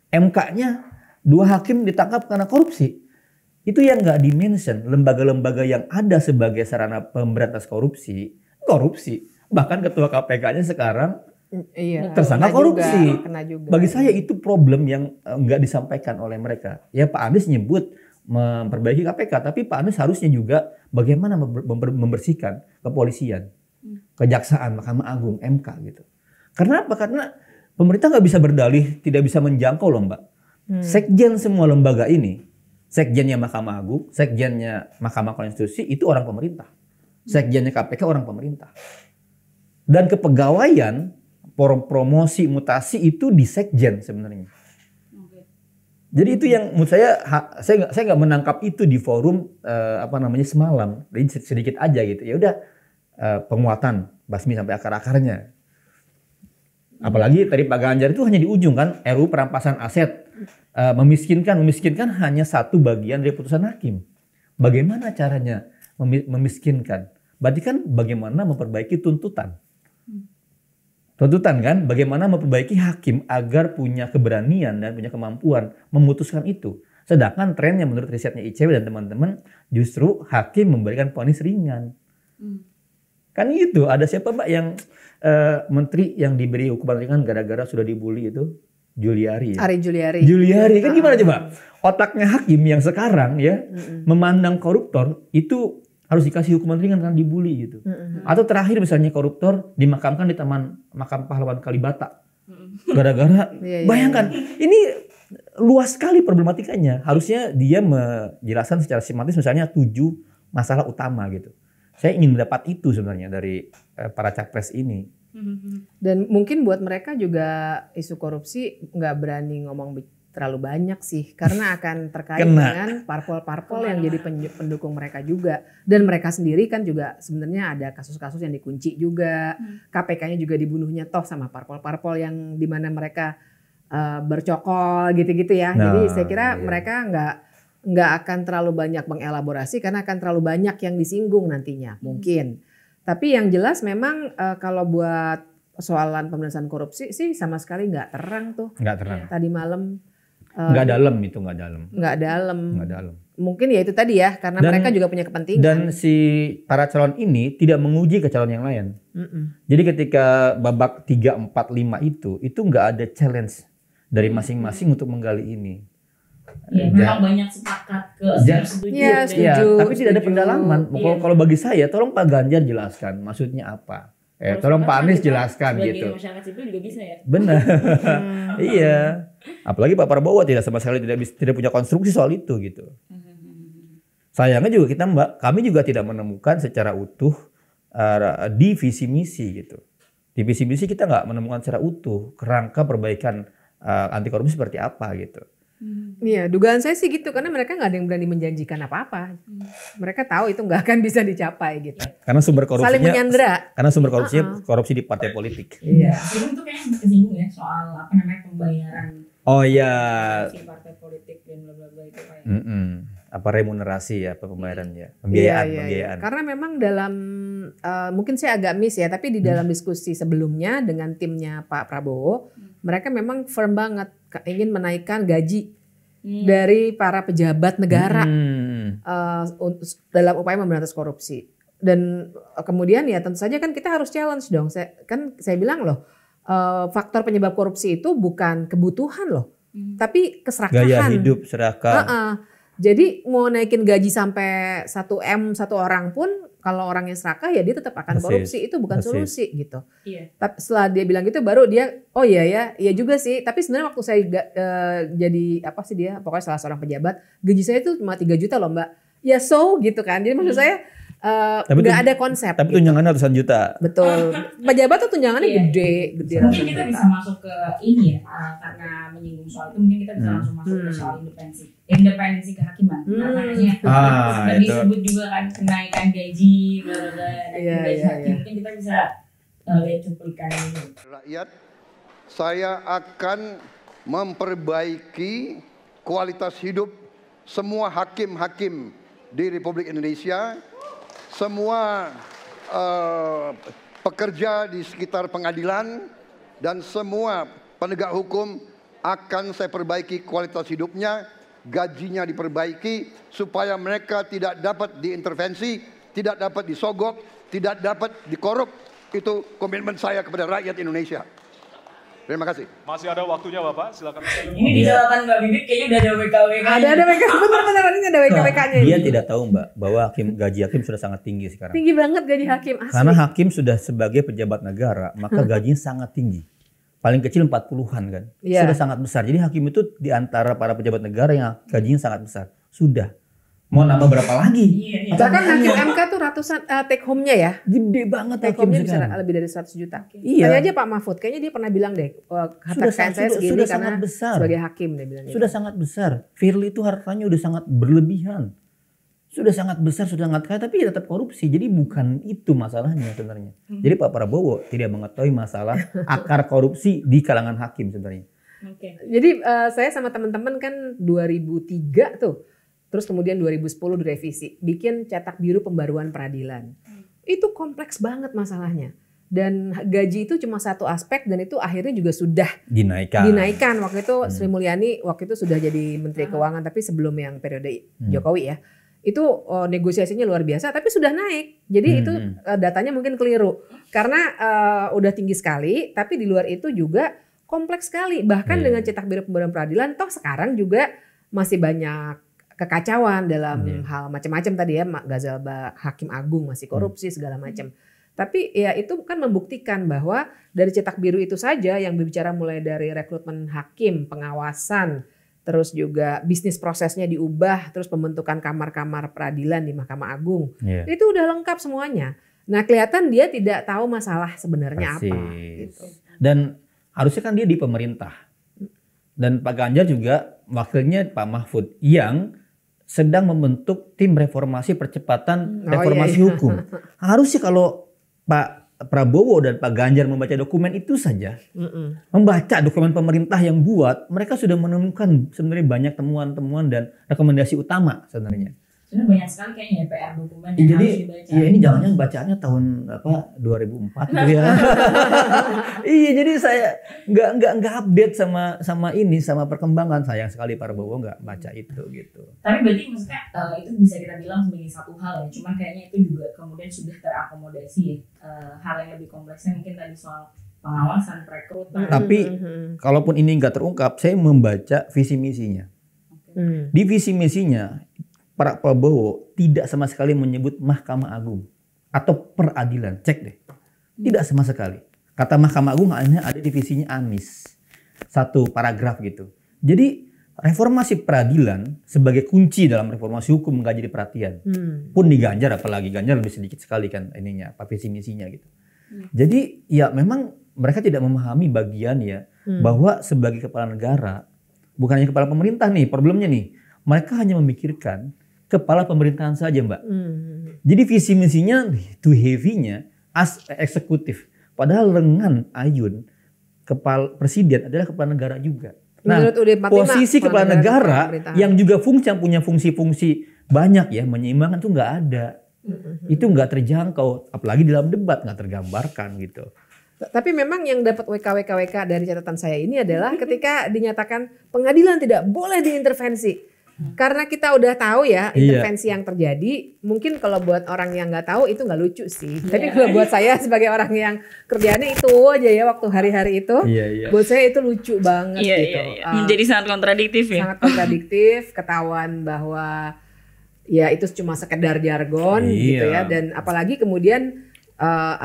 MK-nya 2 hakim ditangkap karena korupsi. Itu yang nggak di-mention, lembaga-lembaga yang ada sebagai sarana pemberantas korupsi. Bahkan ketua KPK-nya sekarang tersangka korupsi. Kena juga. Bagi saya itu problem yang nggak disampaikan oleh mereka. Ya Pak Anies nyebut memperbaiki KPK, tapi Pak Anies harusnya juga bagaimana membersihkan kepolisian, kejaksaan, Mahkamah Agung, MK gitu. Karena apa? Karena pemerintah nggak bisa berdalih, tidak bisa menjangkau loh Mbak. Sekjen semua lembaga ini, sekjennya Mahkamah Agung, sekjennya Mahkamah Konstitusi itu orang pemerintah. Sekjennya KPK orang pemerintah. Dan kepegawaian, promosi, mutasi itu di sekjen sebenarnya. Jadi itu yang menurut saya nggak menangkap itu di forum semalam. Jadi sedikit aja gitu. Ya udah penguatan basmi sampai akar-akarnya. Apalagi tadi Pak Ganjar itu hanya di ujung kan, RUU perampasan aset, memiskinkan hanya satu bagian dari putusan hakim. Bagaimana caranya memiskinkan? Berarti kan bagaimana memperbaiki tuntutan. Tuntutan kan, bagaimana memperbaiki hakim agar punya keberanian dan punya kemampuan memutuskan itu. Sedangkan trennya menurut risetnya ICW dan teman-teman justru hakim memberikan vonis ringan. Kan gitu, ada siapa Mbak yang menteri yang diberi hukuman ringan gara-gara sudah dibully itu? Juliari. Ari Juliari. Juliari kan gimana coba? Otaknya hakim yang sekarang ya memandang koruptor itu harus dikasih hukuman ringan karena dibully gitu. Atau terakhir misalnya koruptor dimakamkan di Taman Makam Pahlawan Kalibata. Gara-gara bayangkan ini luas sekali problematikanya. Harusnya dia menjelaskan secara sistematis misalnya 7 masalah utama gitu. Saya ingin mendapat itu sebenarnya dari para capres ini. Dan mungkin buat mereka juga isu korupsi nggak berani ngomong terlalu banyak sih. Karena akan terkait dengan parpol-parpol yang jadi pendukung mereka juga. Dan mereka sendiri kan juga sebenarnya ada kasus-kasus yang dikunci juga. KPK-nya juga dibunuhnya toh sama parpol-parpol yang dimana mereka bercokol gitu-gitu ya. Jadi saya kira mereka nggak akan terlalu banyak mengelaborasi karena akan terlalu banyak yang disinggung nantinya mungkin. Tapi yang jelas memang kalau buat soalan pemberantasan korupsi sih sama sekali nggak terang tuh. Nggak terang. Tadi malam. Nggak dalam itu, nggak dalam. Nggak dalam. Nggak dalam. Mungkin ya itu tadi ya karena mereka juga punya kepentingan. Dan si para calon ini tidak menguji ke calon yang lain. Jadi ketika babak 3, 4, 5 itu nggak ada challenge dari masing-masing untuk menggali ini. Ya, memang banyak sepakat setuju. Ya, setuju. Tapi tidak ada pendalaman. Kalau bagi saya, tolong Pak Ganjar jelaskan maksudnya apa. Tolong Pak Anies jelaskan gitu. Masyarakat sipil juga bisa ya. Benar. Iya. Apalagi Pak Prabowo tidak sama sekali tidak punya konstruksi soal itu gitu. Sayangnya juga kami juga tidak menemukan secara utuh di visi misi gitu. Di visi misi kita nggak menemukan secara utuh kerangka perbaikan anti korupsi seperti apa gitu. Iya, dugaan saya sih gitu karena mereka nggak ada yang berani menjanjikan apa-apa. Mereka tahu itu nggak akan bisa dicapai gitu. Karena sumber korupsinya saling menyandera. Karena sumber korupsinya korupsi di partai politik. Iya. Itu kayaknya kesinggung ya soal pembayaran. Oh iya. Si partai politik dan bla bla bla itu kayak. Apa remunerasi ya pembayarannya, pembiayaan. Karena memang dalam mungkin saya agak miss ya, tapi di dalam diskusi sebelumnya dengan timnya Pak Prabowo, mereka memang firm banget ingin menaikkan gaji dari para pejabat negara dalam upaya memberantas korupsi. Dan kemudian ya tentu saja kan kita harus challenge dong. Saya bilang loh, faktor penyebab korupsi itu bukan kebutuhan loh, tapi keserakahan. Gaya hidup serakah. Jadi mau naikin gaji sampai 1M satu orang pun kalau orangnya serakah ya dia tetap akan korupsi. Itu bukan solusi gitu. Iya. Tapi setelah dia bilang gitu baru dia oh iya juga sih. Tapi sebenarnya waktu saya jadi pokoknya salah seorang pejabat, gaji saya itu cuma 3 juta loh Mbak. Ya gitu kan. Jadi maksud saya nggak ada konsep. Tapi tunjangannya ratusan juta. Betul. Pejabat tuh tunjangannya gede. Mungkin kita bisa masuk ke ini ya, karena menyinggung soal itu mungkin kita bisa langsung masuk ke soal independensi kehakiman. Karena tadi disebut juga kan kenaikan gaji, gaji hakim. Mungkin kita bisa lihat cuplikan ini. Rakyat, saya akan memperbaiki kualitas hidup semua hakim-hakim di Republik Indonesia. Semua pekerja di sekitar pengadilan dan semua penegak hukum akan saya perbaiki kualitas hidupnya gajinya diperbaiki supaya mereka tidak dapat diintervensi, tidak dapat disogok, tidak dapat dikorup. Itu komitmen saya kepada rakyat Indonesia. Terima kasih. Masih ada waktunya Bapak, silakan. Ini di catatan Mbak Bibip kayaknya udah ada WKWK. Ada WK, benar-benar ini ada WKWK-nya. Dia tidak tahu Mbak bahwa gaji hakim sudah sangat tinggi sekarang. Tinggi banget gaji hakim asli. Karena hakim sudah sebagai pejabat negara, maka gajinya sangat tinggi. Paling kecil 40-an kan. Iya. Sudah sangat besar. Jadi hakim itu di antara para pejabat negara yang gajinya sangat besar. Sudah. Mau nambah berapa lagi? Iya. Bahkan hakim MK tuh ratusan take home-nya ya. Gede banget Take hakim home-nya bisa sekarang. lebih dari 100 juta. Iya. Tanya aja Pak Mahfud, kayaknya dia pernah bilang deh, harta kekayaan saya segini sudah karena sangat besar. sebagai hakim dia bilang gitu. Sudah sangat besar. Firly itu hartanya udah sangat berlebihan. Sudah sangat besar, sudah sangat kaya, tapi tetap korupsi. Jadi bukan itu masalahnya sebenarnya. Jadi Pak Prabowo tidak mengetahui masalah akar korupsi di kalangan hakim sebenarnya. Oke. Jadi saya sama teman-teman kan 2003 tuh, terus kemudian 2010 direvisi, bikin cetak biru pembaruan peradilan. Itu kompleks banget masalahnya. Dan gaji itu cuma satu aspek dan itu akhirnya juga sudah dinaikkan. Waktu itu Sri Mulyani waktu itu sudah jadi Menteri Keuangan, tapi sebelum yang periode Jokowi ya. Itu negosiasinya luar biasa tapi sudah naik. Jadi itu datanya mungkin keliru. Karena udah tinggi sekali tapi di luar itu juga kompleks sekali. Bahkan dengan cetak biru pembaruan peradilan toh sekarang juga masih banyak kekacauan dalam hal macam-macam tadi ya. Gazalba Hakim Agung masih korupsi segala macam. Tapi ya itu kan membuktikan bahwa dari cetak biru itu saja yang berbicara mulai dari rekrutmen hakim, pengawasan, terus juga bisnis prosesnya diubah, terus pembentukan kamar-kamar peradilan di Mahkamah Agung. Itu udah lengkap semuanya. Nah kelihatan dia tidak tahu masalah sebenarnya apa. Gitu. Dan harusnya kan dia di pemerintah. Dan Pak Ganjar juga wakilnya Pak Mahfud yang sedang membentuk tim reformasi percepatan reformasi hukum. Harusnya kalau Pak Prabowo dan Pak Ganjar membaca dokumen itu saja, membaca dokumen pemerintah yang buat, mereka sudah menemukan sebenarnya banyak temuan-temuan dan rekomendasi utama sebenarnya. Sebenarnya banyak sekali kayaknya PR dokumen yang harus dibaca. Iya ini jangan bacaannya tahun 2004 gitu ya. Iya jadi saya nggak update sama ini sama perkembangan. Sayang sekali Pak Prabowo nggak baca itu gitu. Tapi berarti maksudnya itu bisa kita bilang sebagai satu hal ya. Cuman kayaknya itu juga kemudian sudah terakomodasi ya. Hal yang lebih kompleksnya mungkin tadi soal pengawasan, perekrutan. Tapi kalaupun ini nggak terungkap, saya membaca visi misinya. Di visi misinya Pak Prabowo tidak sama sekali menyebut Mahkamah Agung atau peradilan. Cek deh. Tidak sama sekali. Kata Mahkamah Agung hanya ada divisinya Anies. Satu paragraf gitu. Jadi reformasi peradilan sebagai kunci dalam reformasi hukum nggak jadi perhatian. Pun di Ganjar apalagi. Ganjar lebih sedikit sekali kan ininya, apa visi misinya gitu. Jadi ya memang mereka tidak memahami bagian ya bahwa sebagai kepala negara, bukan hanya kepala pemerintah nih problemnya nih. Mereka hanya memikirkan kepala pemerintahan saja Mbak. Jadi visi misinya too heavy-nya as eksekutif. Padahal lengan ayun kepala presiden adalah kepala negara juga. Nah posisi kepala negara yang juga punya fungsi-fungsi banyak ya menyeimbangkan itu nggak ada. Itu nggak terjangkau. Apalagi dalam debat nggak tergambarkan gitu. Tapi memang yang dapat WKWK dari catatan saya ini adalah ketika dinyatakan pengadilan tidak boleh diintervensi. Karena kita udah tahu ya intervensi yang terjadi, mungkin kalau buat orang yang nggak tahu itu nggak lucu sih. Tapi kalau buat saya sebagai orang yang kerjaannya itu aja ya waktu hari-hari itu, buat saya itu lucu banget gitu. Menjadi sangat kontradiktif ya. Sangat kontradiktif, ketahuan bahwa ya itu cuma sekedar jargon gitu ya. Dan apalagi kemudian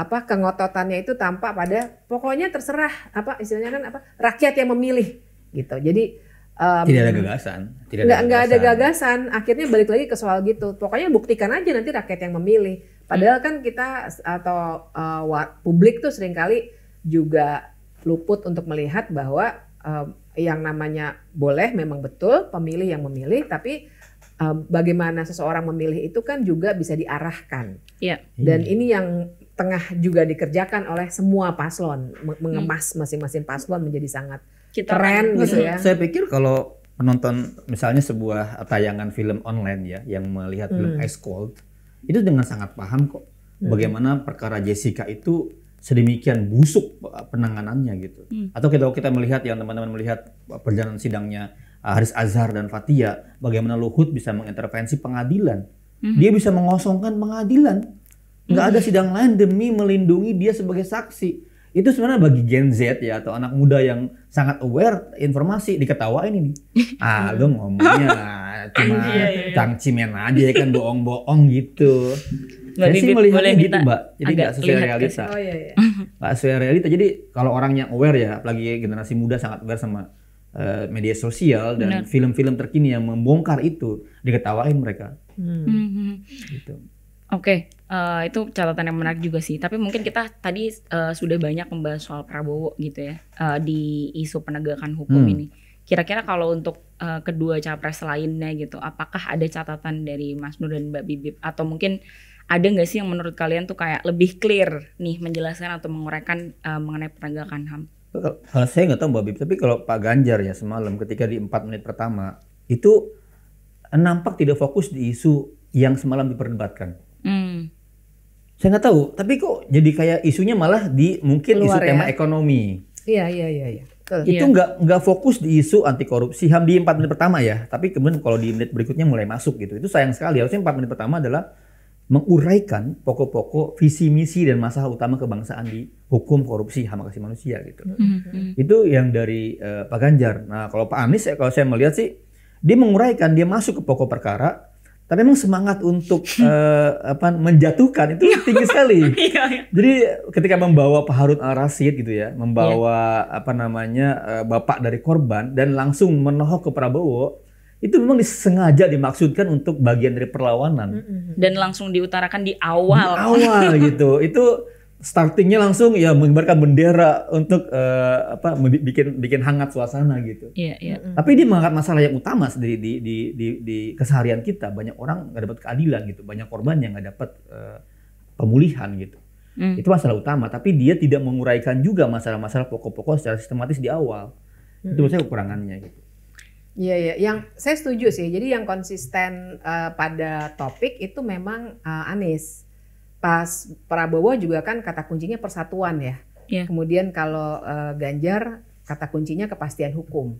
kengototannya itu tampak pada pokoknya terserah istilahnya kan rakyat yang memilih gitu. Jadi tidak ada gagasan. Nggak ada gagasan. Akhirnya balik lagi ke soal gitu. Pokoknya buktikan aja nanti rakyat yang memilih. Padahal kan kita atau publik tuh seringkali juga luput untuk melihat bahwa yang namanya boleh memang betul pemilih yang memilih. Tapi bagaimana seseorang memilih itu kan juga bisa diarahkan. Dan ini yang tengah juga dikerjakan oleh semua paslon. Mengemas masing-masing paslon menjadi sangat keren gitu ya. Saya pikir kalau penonton misalnya sebuah tayangan film online ya yang melihat film Ice Cold itu dengan sangat paham kok bagaimana perkara Jessica itu sedemikian busuk penanganannya gitu. Atau kita melihat yang teman-teman melihat perjalanan sidangnya Haris Azhar dan Fathia, bagaimana Luhut bisa mengintervensi pengadilan. Dia bisa mengosongkan pengadilan. Nggak ada sidang lain demi melindungi dia sebagai saksi. Itu sebenarnya bagi Gen Z ya atau anak muda yang sangat aware informasi diketawain ini. Lu ngomongnya cuma cangcimen aja kan, bohong-bohong gitu. Saya sih melihatnya gitu, Mbak. Jadi nggak sesuai realita. Nggak sesuai realita. Jadi kalau orang yang aware ya, apalagi generasi muda sangat aware sama media sosial dan film-film terkini yang membongkar itu, diketawain mereka. Gitu. Oke, itu catatan yang menarik juga sih. Tapi mungkin kita tadi sudah banyak membahas soal Prabowo gitu ya di isu penegakan hukum ini. Kira-kira kalau untuk kedua capres lainnya gitu, apakah ada catatan dari Mas Nur dan Mbak Bibip? Atau mungkin ada nggak sih yang menurut kalian tuh kayak lebih clear nih menjelaskan atau menguraikan mengenai penegakan HAM? Kalau saya nggak tahu Mbak Bibip, tapi kalau Pak Ganjar ya semalam ketika di 4 menit pertama itu nampak tidak fokus di isu yang semalam diperdebatkan. Saya nggak tahu, tapi kok jadi kayak isunya malah di mungkin keluar isu tema ekonomi. Iya. Itu nggak fokus di isu anti korupsi HAM di 4 menit pertama ya, tapi kemudian kalau di menit berikutnya mulai masuk gitu. Itu sayang sekali. Harusnya 4 menit pertama adalah menguraikan pokok-pokok visi misi dan masalah utama kebangsaan di hukum korupsi HAM asasi manusia gitu. Itu yang dari Pak Ganjar. Nah kalau Pak Anies kalau saya melihat sih dia menguraikan, dia masuk ke pokok perkara. Tapi memang semangat untuk menjatuhkan itu tinggi sekali. Jadi ketika membawa Pak Harun Al-Rasyid gitu ya, membawa bapak dari korban dan langsung menohok ke Prabowo, itu memang disengaja dimaksudkan untuk bagian dari perlawanan. Dan langsung diutarakan di awal. Di awal gitu. Itu startingnya langsung ya mengibarkan bendera untuk bikin hangat suasana gitu. Tapi dia mengangkat masalah yang utama di keseharian kita. Banyak orang nggak dapat keadilan gitu, banyak korban yang nggak dapat pemulihan gitu. Itu masalah utama. Tapi dia tidak menguraikan juga masalah-masalah pokok-pokok secara sistematis di awal. Itu menurut saya kekurangannya gitu. Iya, yang saya setuju sih. Jadi yang konsisten pada topik itu memang Anies. Pas Prabowo juga kan kata kuncinya persatuan ya. Kemudian kalau Ganjar kata kuncinya kepastian hukum.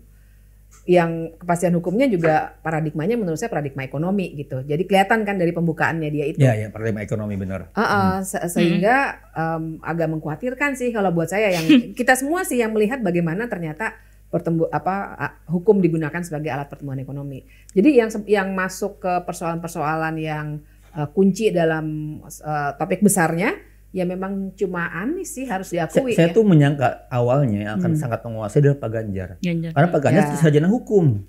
Yang kepastian hukumnya juga paradigmanya menurut saya paradigma ekonomi gitu. Jadi kelihatan kan dari pembukaannya dia itu. Ya paradigma ekonomi benar. Sehingga agak mengkhawatirkan sih kalau buat saya, yang kita semua sih yang melihat bagaimana ternyata hukum digunakan sebagai alat pertumbuhan ekonomi. Jadi yang masuk ke persoalan-persoalan yang kunci dalam topik besarnya ya memang cuma Anies sih, harus diakui. Saya tuh menyangka awalnya yang akan sangat menguasai adalah Pak Ganjar. Karena Pak Ganjar sarjana hukum.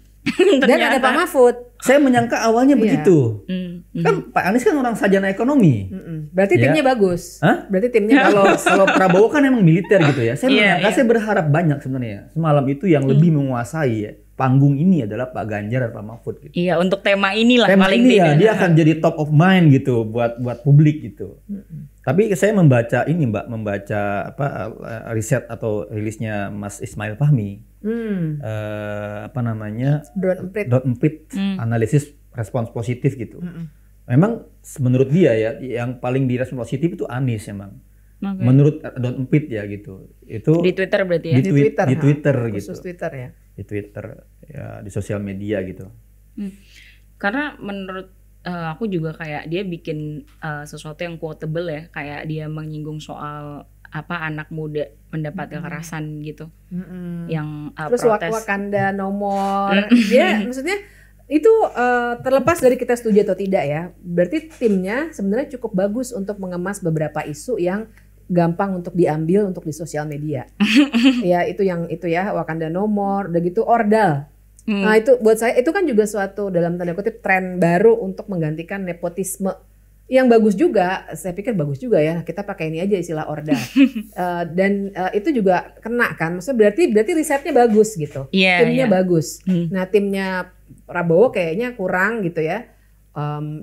Dan ada Pak Mahfud. Saya menyangka awalnya begitu. Kan Pak Anies kan orang sarjana ekonomi. Berarti timnya bagus. Berarti timnya kalau Prabowo kan emang militer gitu ya. Saya menyangka, saya berharap banyak sebenarnya. Semalam itu yang lebih menguasai ya panggung ini adalah Pak Ganjar dan Pak Mahfud gitu. Iya, untuk tema inilah paling ini ya, dia akan jadi top of mind gitu buat publik gitu. Tapi saya membaca riset atau rilisnya Mas Ismail Fahmi. Dot Emprit analisis respons positif gitu. Memang menurut dia ya yang paling direspon positif itu Anies memang. Menurut Dot Emprit ya gitu. Itu di Twitter berarti ya. Di Twitter gitu. Khusus Twitter ya. Di Twitter ya, di sosial media gitu. Karena menurut aku juga kayak dia bikin sesuatu yang quotable ya, kayak dia menyinggung soal anak muda mendapat kekerasan gitu. Yang terus protes. Wakanda nomor. Dia maksudnya itu terlepas dari kita setuju atau tidak ya. Berarti timnya sebenarnya cukup bagus untuk mengemas beberapa isu yang gampang untuk diambil untuk di sosial media. Ya itu ya Wakanda nomor, udah gitu ordal. Nah itu buat saya itu kan juga suatu dalam tanda kutip tren baru untuk menggantikan nepotisme. Yang bagus juga, saya pikir bagus juga ya, kita pakai ini aja istilah ordal. Dan itu juga kena kan, maksudnya berarti risetnya bagus gitu. Timnya bagus. Nah timnya Prabowo kayaknya kurang gitu ya.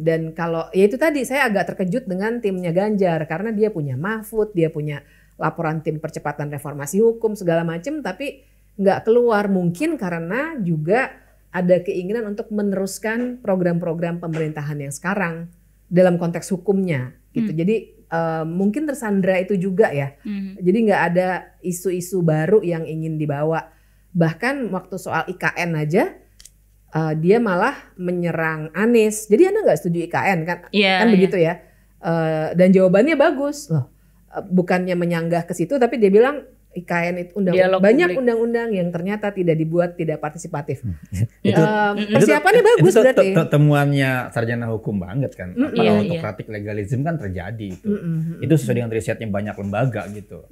Dan kalau ya itu tadi saya agak terkejut dengan timnya Ganjar karena dia punya Mahfud, dia punya laporan tim percepatan reformasi hukum segala macam, tapi nggak keluar, mungkin karena juga ada keinginan untuk meneruskan program-program pemerintahan yang sekarang dalam konteks hukumnya gitu. Jadi mungkin tersandra itu juga ya. Jadi nggak ada isu-isu baru yang ingin dibawa. Bahkan waktu soal IKN aja dia malah menyerang Anies. Jadi Anda nggak setuju IKN kan? Kan begitu ya. Dan jawabannya bagus loh. Bukannya menyanggah ke situ, tapi dia bilang IKN itu banyak undang-undang yang ternyata tidak dibuat, tidak partisipatif. Persiapannya bagus berarti. Temuannya sarjana hukum banget kan. Kalau autokratik legalisme kan terjadi itu. Itu sesuai dengan risetnya banyak lembaga gitu.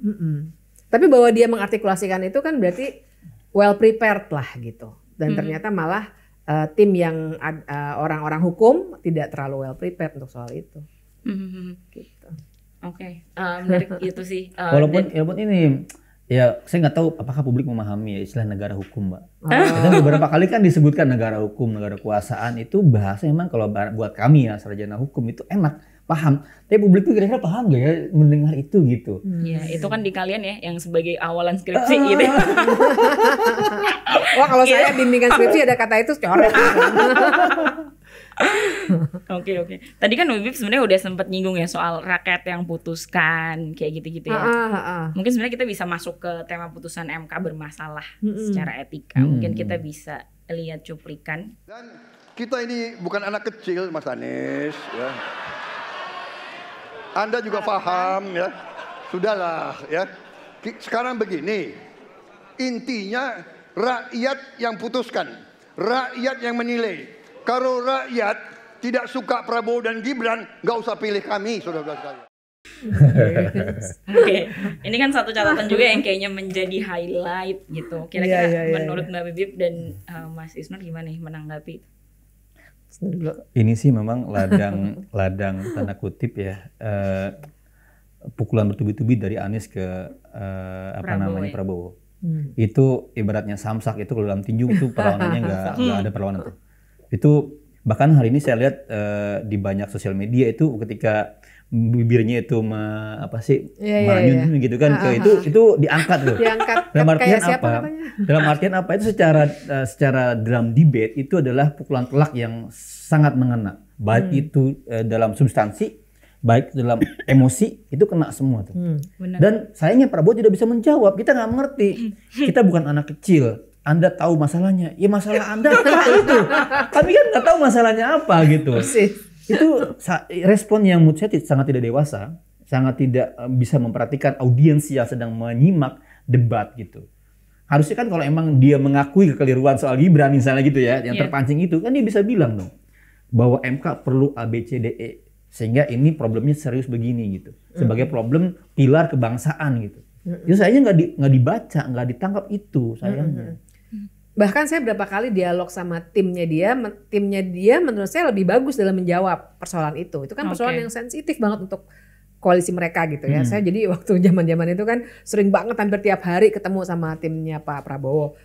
Tapi bahwa dia mengartikulasikan itu kan berarti well prepared lah gitu. Dan ternyata malah tim yang orang-orang hukum tidak terlalu well prepared untuk soal itu. Gitu. Oke, menarik itu sih. Walaupun ini ya saya nggak tahu apakah publik memahami istilah negara hukum, Mbak. Dan beberapa kali kan disebutkan negara hukum, negara kekuasaan, itu bahasa memang kalau buat kami ya sarjana hukum itu enak, paham. Tapi publik itu kira-kira paham gak ya mendengar itu gitu? Iya, itu kan di kalian ya yang sebagai awalan skripsi gitu. Wah, kalau saya bimbingan skripsi ada kata itu coret. Oke. Tadi kan Bibip sebenarnya udah sempat nyinggung ya soal rakyat yang putuskan kayak gitu-gitu ya. Mungkin sebenarnya kita bisa masuk ke tema putusan MK bermasalah secara etika. Mungkin kita bisa lihat cuplikan. Dan kita ini bukan anak kecil, Mas Anies. Ya. Anda juga paham ya. Sudahlah ya. Sekarang begini, intinya rakyat yang putuskan, rakyat yang menilai. Kalau rakyat tidak suka Prabowo dan Gibran, nggak usah pilih kami, saudara-saudara sekalian. Oke, ini kan satu catatan juga yang kayaknya menjadi highlight gitu. Kira-kira menurut Mbak Bibip dan Mas Isnur gimana nih menanggapi? Ini sih memang ladang tanda kutip ya, pukulan bertubi-tubi dari Anies ke Prabowo. Itu ibaratnya samsak itu kalau dalam tinju itu perlawanannya nggak ada perlawanan tuh. Itu bahkan hari ini saya lihat di banyak sosial media itu ketika bibirnya itu manyun gitu kan, itu diangkat loh. Dalam artian apa? Dalam artian apa? Itu secara dalam debate itu adalah pukulan telak yang sangat mengena. Baik itu dalam substansi, baik dalam emosi, itu kena semua tuh. Dan sayangnya Prabowo tidak bisa menjawab. Kita nggak mengerti. Kita bukan anak kecil. Anda tahu masalahnya, ya masalah Anda apa itu? Kami kan nggak tahu masalahnya apa gitu. Itu respon yang menurut saya sangat tidak dewasa, sangat tidak bisa memperhatikan audiens yang sedang menyimak debat gitu. Harusnya kan kalau emang dia mengakui kekeliruan soal Gibran misalnya gitu ya, yang terpancing itu kan dia bisa bilang dong bahwa MK perlu ABCDE sehingga ini problemnya serius begini gitu, sebagai problem pilar kebangsaan gitu. Itu sayangnya nggak dibaca, nggak ditangkap itu sayangnya. Bahkan saya berapa kali dialog sama timnya dia menurut saya lebih bagus dalam menjawab persoalan itu. Itu kan persoalan yang sensitif banget untuk koalisi mereka gitu ya. Saya jadi waktu zaman-zaman itu kan sering banget hampir tiap hari ketemu sama timnya Pak Prabowo.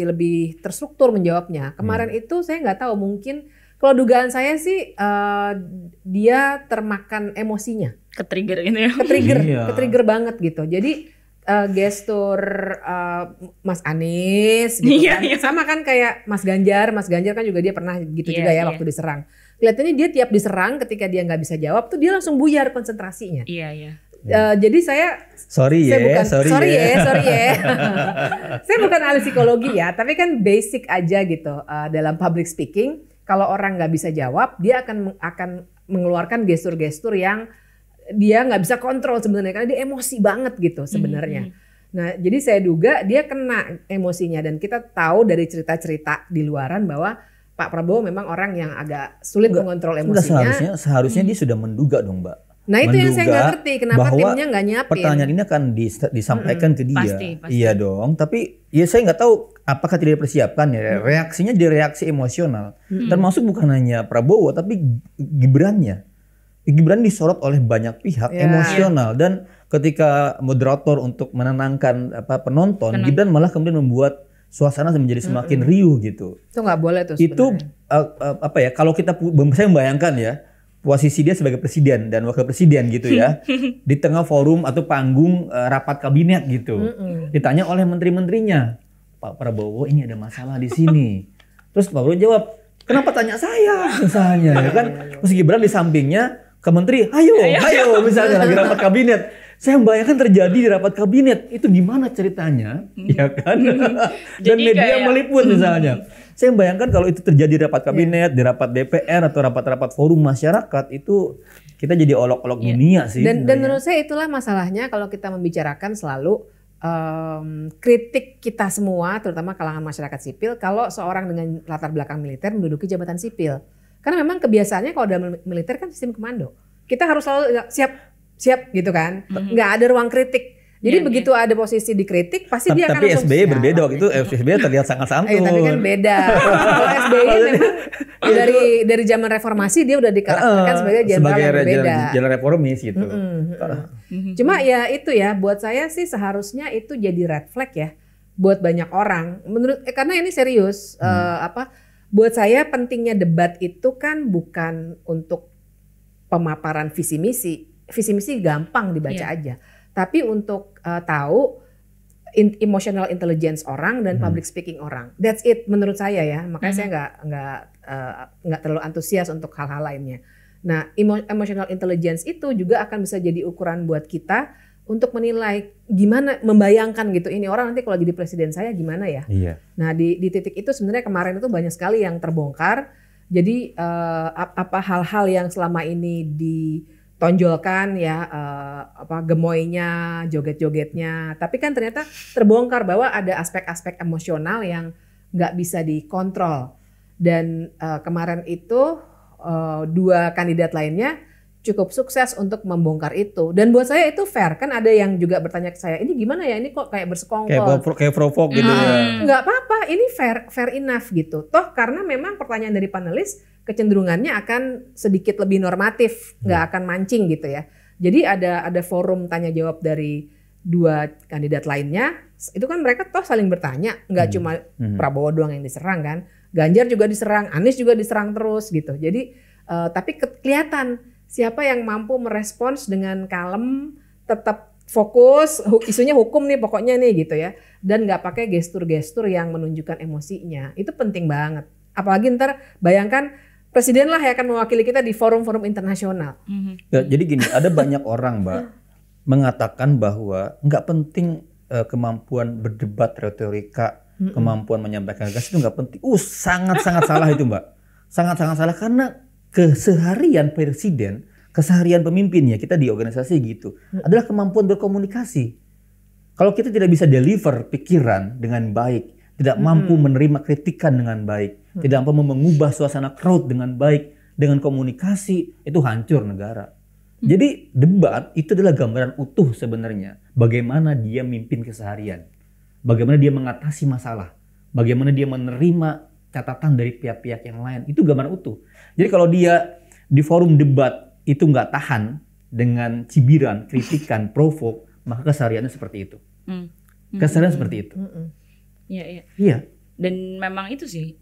Lebih terstruktur menjawabnya. Kemarin itu saya nggak tahu, mungkin kalau dugaan saya sih dia termakan emosinya. Ketrigger ini ya. Ketrigger banget gitu. Jadi gestur Mas Anies gitu kan. Sama kan kayak Mas Ganjar kan juga dia pernah gitu juga ya waktu diserang. Kelihatannya dia tiap diserang ketika dia nggak bisa jawab tuh dia langsung buyar konsentrasinya. Jadi saya sorry ya. Saya bukan ahli psikologi ya, tapi kan basic aja gitu dalam public speaking. Kalau orang nggak bisa jawab, dia akan mengeluarkan gestur-gestur yang dia nggak bisa kontrol sebenarnya karena dia emosi banget gitu sebenarnya. Nah, jadi saya duga dia kena emosinya dan kita tahu dari cerita-cerita di luaran bahwa Pak Prabowo memang orang yang agak sulit mengontrol emosinya. Seharusnya dia sudah menduga dong, Mbak. Nah, itu yang saya nggak ngerti kenapa timnya nggak nyiapin. Pertanyaan ini akan disampaikan ke dia. Pasti. Iya dong, tapi ya saya nggak tahu apakah tidak dipersiapkan ya. Reaksinya jadi reaksi emosional. Termasuk bukan hanya Prabowo tapi Gibrannya. Gibran disorot oleh banyak pihak emosional dan ketika moderator untuk menenangkan penonton, Gibran malah kemudian membuat suasana menjadi semakin riuh gitu. Itu nggak boleh tuh sebenarnya. Itu kalau saya membayangkan ya posisi dia sebagai presiden dan wakil presiden gitu ya di tengah forum atau panggung rapat kabinet gitu, ditanya oleh menteri-menterinya, Pak Prabowo ini ada masalah di sini. Terus Pak Prabowo jawab, kenapa tanya saya misalnya ya kan? Terus Gibran di sampingnya ke menteri, ayo misalnya lagi rapat kabinet. Saya membayangkan terjadi di rapat kabinet, itu gimana ceritanya, ya kan? Dan media meliput misalnya. Saya membayangkan kalau itu terjadi di rapat kabinet, di rapat DPR atau rapat-rapat forum masyarakat, itu kita jadi olok-olok dunia sih. Dan menurut saya itulah masalahnya kalau kita membicarakan selalu kritik kita semua, terutama kalangan masyarakat sipil, kalau seorang dengan latar belakang militer menduduki jabatan sipil. Karena memang kebiasaannya kalau dalam militer kan sistem komando. Kita harus selalu siap gitu kan, nggak ada ruang kritik. Jadi begitu ada posisi dikritik, pasti dia akan langsung. Tapi SBY berbeda waktu itu. SBY terlihat sangat santun. Tapi kan beda. Kalau SBY memang dari zaman reformasi dia udah dikarakterkan sebagai jenderal yang berbeda. Jenderal reformis gitu. Cuma ya itu ya, buat saya sih seharusnya itu jadi red flag ya, buat banyak orang. Karena ini serius. Buat saya pentingnya debat itu kan bukan untuk pemaparan visi misi. Visi misi gampang dibaca aja. Tapi untuk tahu emotional intelligence orang dan public speaking orang, that's it menurut saya ya. Makanya saya nggak terlalu antusias untuk hal-hal lainnya. Nah, emotional intelligence itu juga akan bisa jadi ukuran buat kita untuk menilai gimana, membayangkan gitu, ini orang nanti kalau jadi presiden saya gimana ya. Iya. Nah di titik itu sebenarnya kemarin itu banyak sekali yang terbongkar. Jadi apa hal-hal yang selama ini tonjolkan ya, gemoynya, joget-jogetnya. Tapi kan ternyata terbongkar bahwa ada aspek-aspek emosional yang nggak bisa dikontrol. Dan kemarin itu 2 kandidat lainnya cukup sukses untuk membongkar itu. Dan buat saya itu fair. Kan ada yang juga bertanya ke saya, ini gimana ya, ini kok kayak bersekongkol. Kayak provok gitu ya. Nggak apa-apa, ini fair enough gitu. Toh karena memang pertanyaan dari panelis kecenderungannya akan sedikit lebih normatif, nggak akan mancing gitu ya. Jadi ada forum tanya jawab dari 2 kandidat lainnya, itu kan mereka toh saling bertanya, nggak cuma Prabowo doang yang diserang kan, Ganjar juga diserang, Anies juga diserang terus gitu. Jadi tapi kelihatan siapa yang mampu merespons dengan kalem, tetap fokus, isunya hukum nih pokoknya nih gitu ya, dan nggak pakai gestur-gestur yang menunjukkan emosinya. Itu penting banget. Apalagi ntar bayangkan presiden lah yang akan mewakili kita di forum-forum internasional. Ya, jadi gini, ada banyak orang Mbak mengatakan bahwa nggak penting kemampuan berdebat retorika, kemampuan menyampaikan gagasan itu nggak penting. Sangat-sangat salah itu Mbak. Sangat-sangat salah karena keseharian presiden, keseharian pemimpinnya kita di organisasi gitu adalah kemampuan berkomunikasi. Kalau kita tidak bisa deliver pikiran dengan baik, tidak mampu menerima kritikan dengan baik, tidak mampu mengubah suasana crowd dengan baik, dengan komunikasi, itu hancur negara. Jadi debat itu adalah gambaran utuh sebenarnya. Bagaimana dia mimpin keseharian, bagaimana dia mengatasi masalah, bagaimana dia menerima catatan dari pihak-pihak yang lain, itu gambaran utuh. Jadi kalau dia di forum debat itu nggak tahan dengan cibiran, kritikan, provok, maka kesehariannya seperti itu. Keseharian seperti itu. Iya. Dan memang itu sih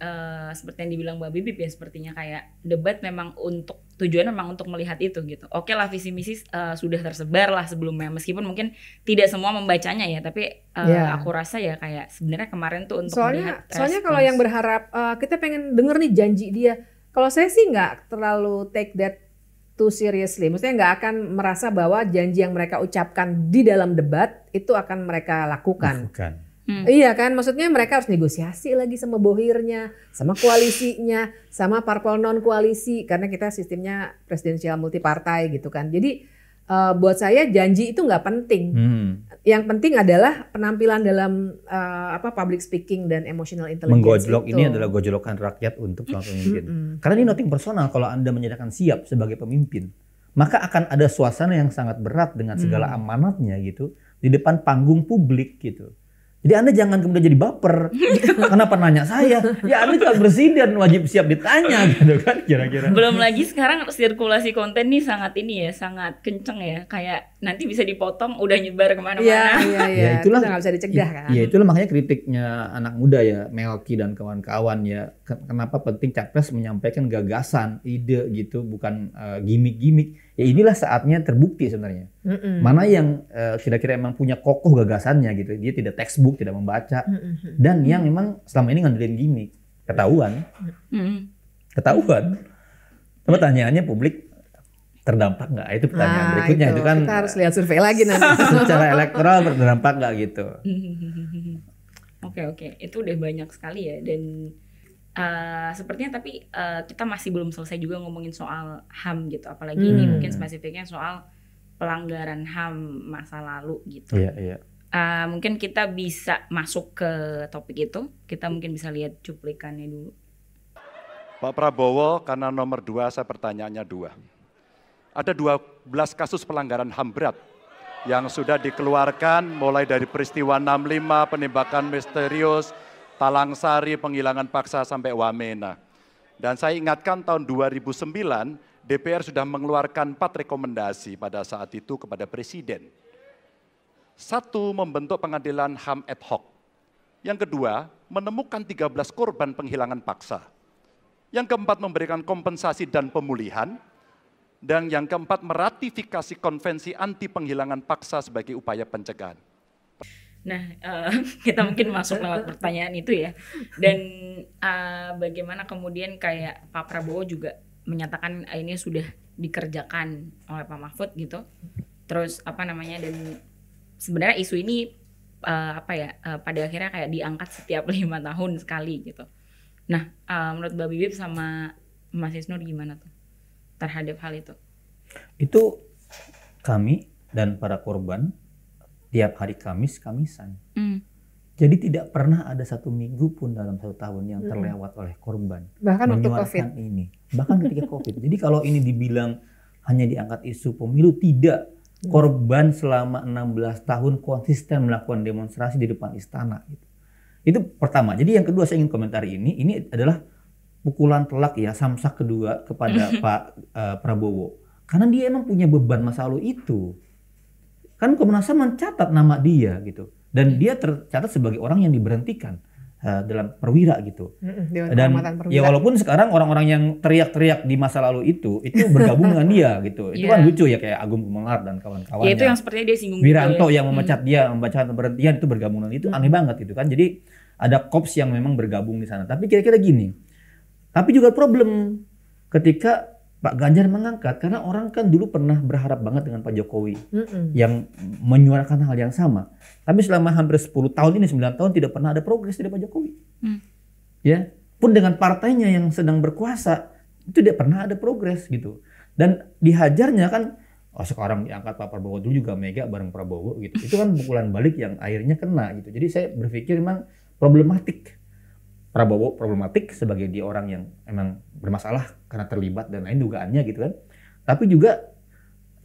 seperti yang dibilang Mbak Bibip ya, sepertinya kayak debat memang untuk tujuan memang untuk melihat itu gitu. Oke lah, visi misi sudah tersebar lah sebelumnya, meskipun mungkin tidak semua membacanya ya, tapi aku rasa ya kayak sebenarnya kemarin tuh untuk melihat respons. Soalnya kalau yang berharap kita pengen denger nih janji dia, kalau saya sih nggak terlalu take that too seriously. Maksudnya nggak akan merasa bahwa janji yang mereka ucapkan di dalam debat itu akan mereka lakukan. Iya kan, maksudnya mereka harus negosiasi lagi sama bohirnya, sama koalisinya, sama parpol non koalisi, karena kita sistemnya presidensial multipartai gitu kan. Jadi buat saya janji itu nggak penting. Yang penting adalah penampilan dalam public speaking dan emotional intelligence. Menggojlok itu. Ini adalah gojlokan rakyat untuk calon pemimpin. Karena ini nothing personal. Kalau Anda menyatakan siap sebagai pemimpin, maka akan ada suasana yang sangat berat dengan segala amanatnya gitu di depan panggung publik gitu. Jadi Anda jangan kemudian jadi baper. Kenapa nanya saya? Ya Anda juga presiden, wajib siap ditanya gitu kan kira-kira. Belum lagi sekarang sirkulasi konten nih sangat sangat kenceng ya. Kayak nanti bisa dipotong udah nyebar kemana-mana. Iya. Ya itulah nggak bisa dicegah kan. Ya itulah makanya kritiknya anak muda ya, Melki dan kawan-kawan ya. Kenapa penting capres menyampaikan gagasan, ide gitu, bukan gimmick-gimmick. Ya inilah saatnya terbukti sebenarnya. Mana yang kira-kira emang punya kokoh gagasannya gitu. Dia tidak textbook, tidak membaca. Dan yang memang selama ini ngandelin gimmick. Ketahuan. Pertanyaannya publik, terdampak nggak? Itu pertanyaan berikutnya itu kan. Kita harus lihat survei lagi nanti. Secara elektoral berdampak nggak gitu? Oke, itu udah banyak sekali ya, dan sepertinya tapi kita masih belum selesai juga ngomongin soal HAM gitu, apalagi ini mungkin spesifiknya soal pelanggaran HAM masa lalu gitu. Iya. Mungkin kita bisa masuk ke topik itu, kita mungkin bisa lihat cuplikannya dulu. Pak Prabowo, karena nomor 2 saya pertanyaannya 2. Ada 12 kasus pelanggaran HAM berat yang sudah dikeluarkan mulai dari peristiwa 65, penembakan misterius, Talang Sari, penghilangan paksa sampai Wamena. Dan saya ingatkan tahun 2009 DPR sudah mengeluarkan 4 rekomendasi pada saat itu kepada Presiden. 1, membentuk pengadilan HAM ad hoc. Yang kedua, menemukan 13 korban penghilangan paksa. Yang keempat, memberikan kompensasi dan pemulihan. Dan yang keempat, meratifikasi konvensi anti penghilangan paksa sebagai upaya pencegahan. Nah, kita mungkin masuk lewat pertanyaan itu ya. Dan bagaimana kemudian kayak Pak Prabowo juga menyatakan ini sudah dikerjakan oleh Pak Mahfud gitu. Terus dan sebenarnya isu ini pada akhirnya kayak diangkat setiap 5 tahun sekali gitu. Nah, menurut Mbak Bibip sama Mas Isnur gimana tuh terhadap hal itu? Itu kami dan para korban tiap hari Kamisan. Jadi tidak pernah ada 1 minggu pun dalam 1 tahun yang terlewat oleh korban. Bahkan waktu COVID ini. Bahkan ketika COVID. Jadi kalau ini dibilang hanya diangkat isu pemilu, tidak. Korban selama 16 tahun konsisten melakukan demonstrasi di depan istana. Itu pertama. Jadi yang kedua saya ingin komentari ini adalah pukulan telak ya, samsak kedua kepada Pak Prabowo. Karena dia emang punya beban masa lalu itu. Kan Komnas HAM mencatat nama dia gitu. Dan dia tercatat sebagai orang yang diberhentikan dalam perwira gitu. Dan ya walaupun sekarang orang-orang yang teriak-teriak di masa lalu itu bergabung dengan dia gitu. Itu kan lucu ya, kayak Agung Gumelar dan kawan-kawannya. Ya itu yang sepertinya dia singgung Wiranto yang memecat dia, membacakan pemberhentian itu bergabung dengan itu aneh banget gitu kan. Jadi ada kops yang memang bergabung di sana. Tapi kira-kira gini. Tapi juga problem ketika Pak Ganjar mengangkat, karena orang kan dulu pernah berharap banget dengan Pak Jokowi yang menyuarakan hal yang sama. Tapi selama hampir 10 tahun ini, 9 tahun tidak pernah ada progres dari Pak Jokowi. Ya, pun dengan partainya yang sedang berkuasa itu tidak pernah ada progres gitu. Dan dihajarnya kan, sekarang diangkat Pak Prabowo, dulu juga Mega bareng Prabowo gitu. Itu kan pukulan balik yang akhirnya kena gitu. Jadi saya berpikir memang problematik. Prabowo problematik sebagai dia orang yang emang bermasalah karena terlibat dan lain dugaannya gitu kan. Tapi juga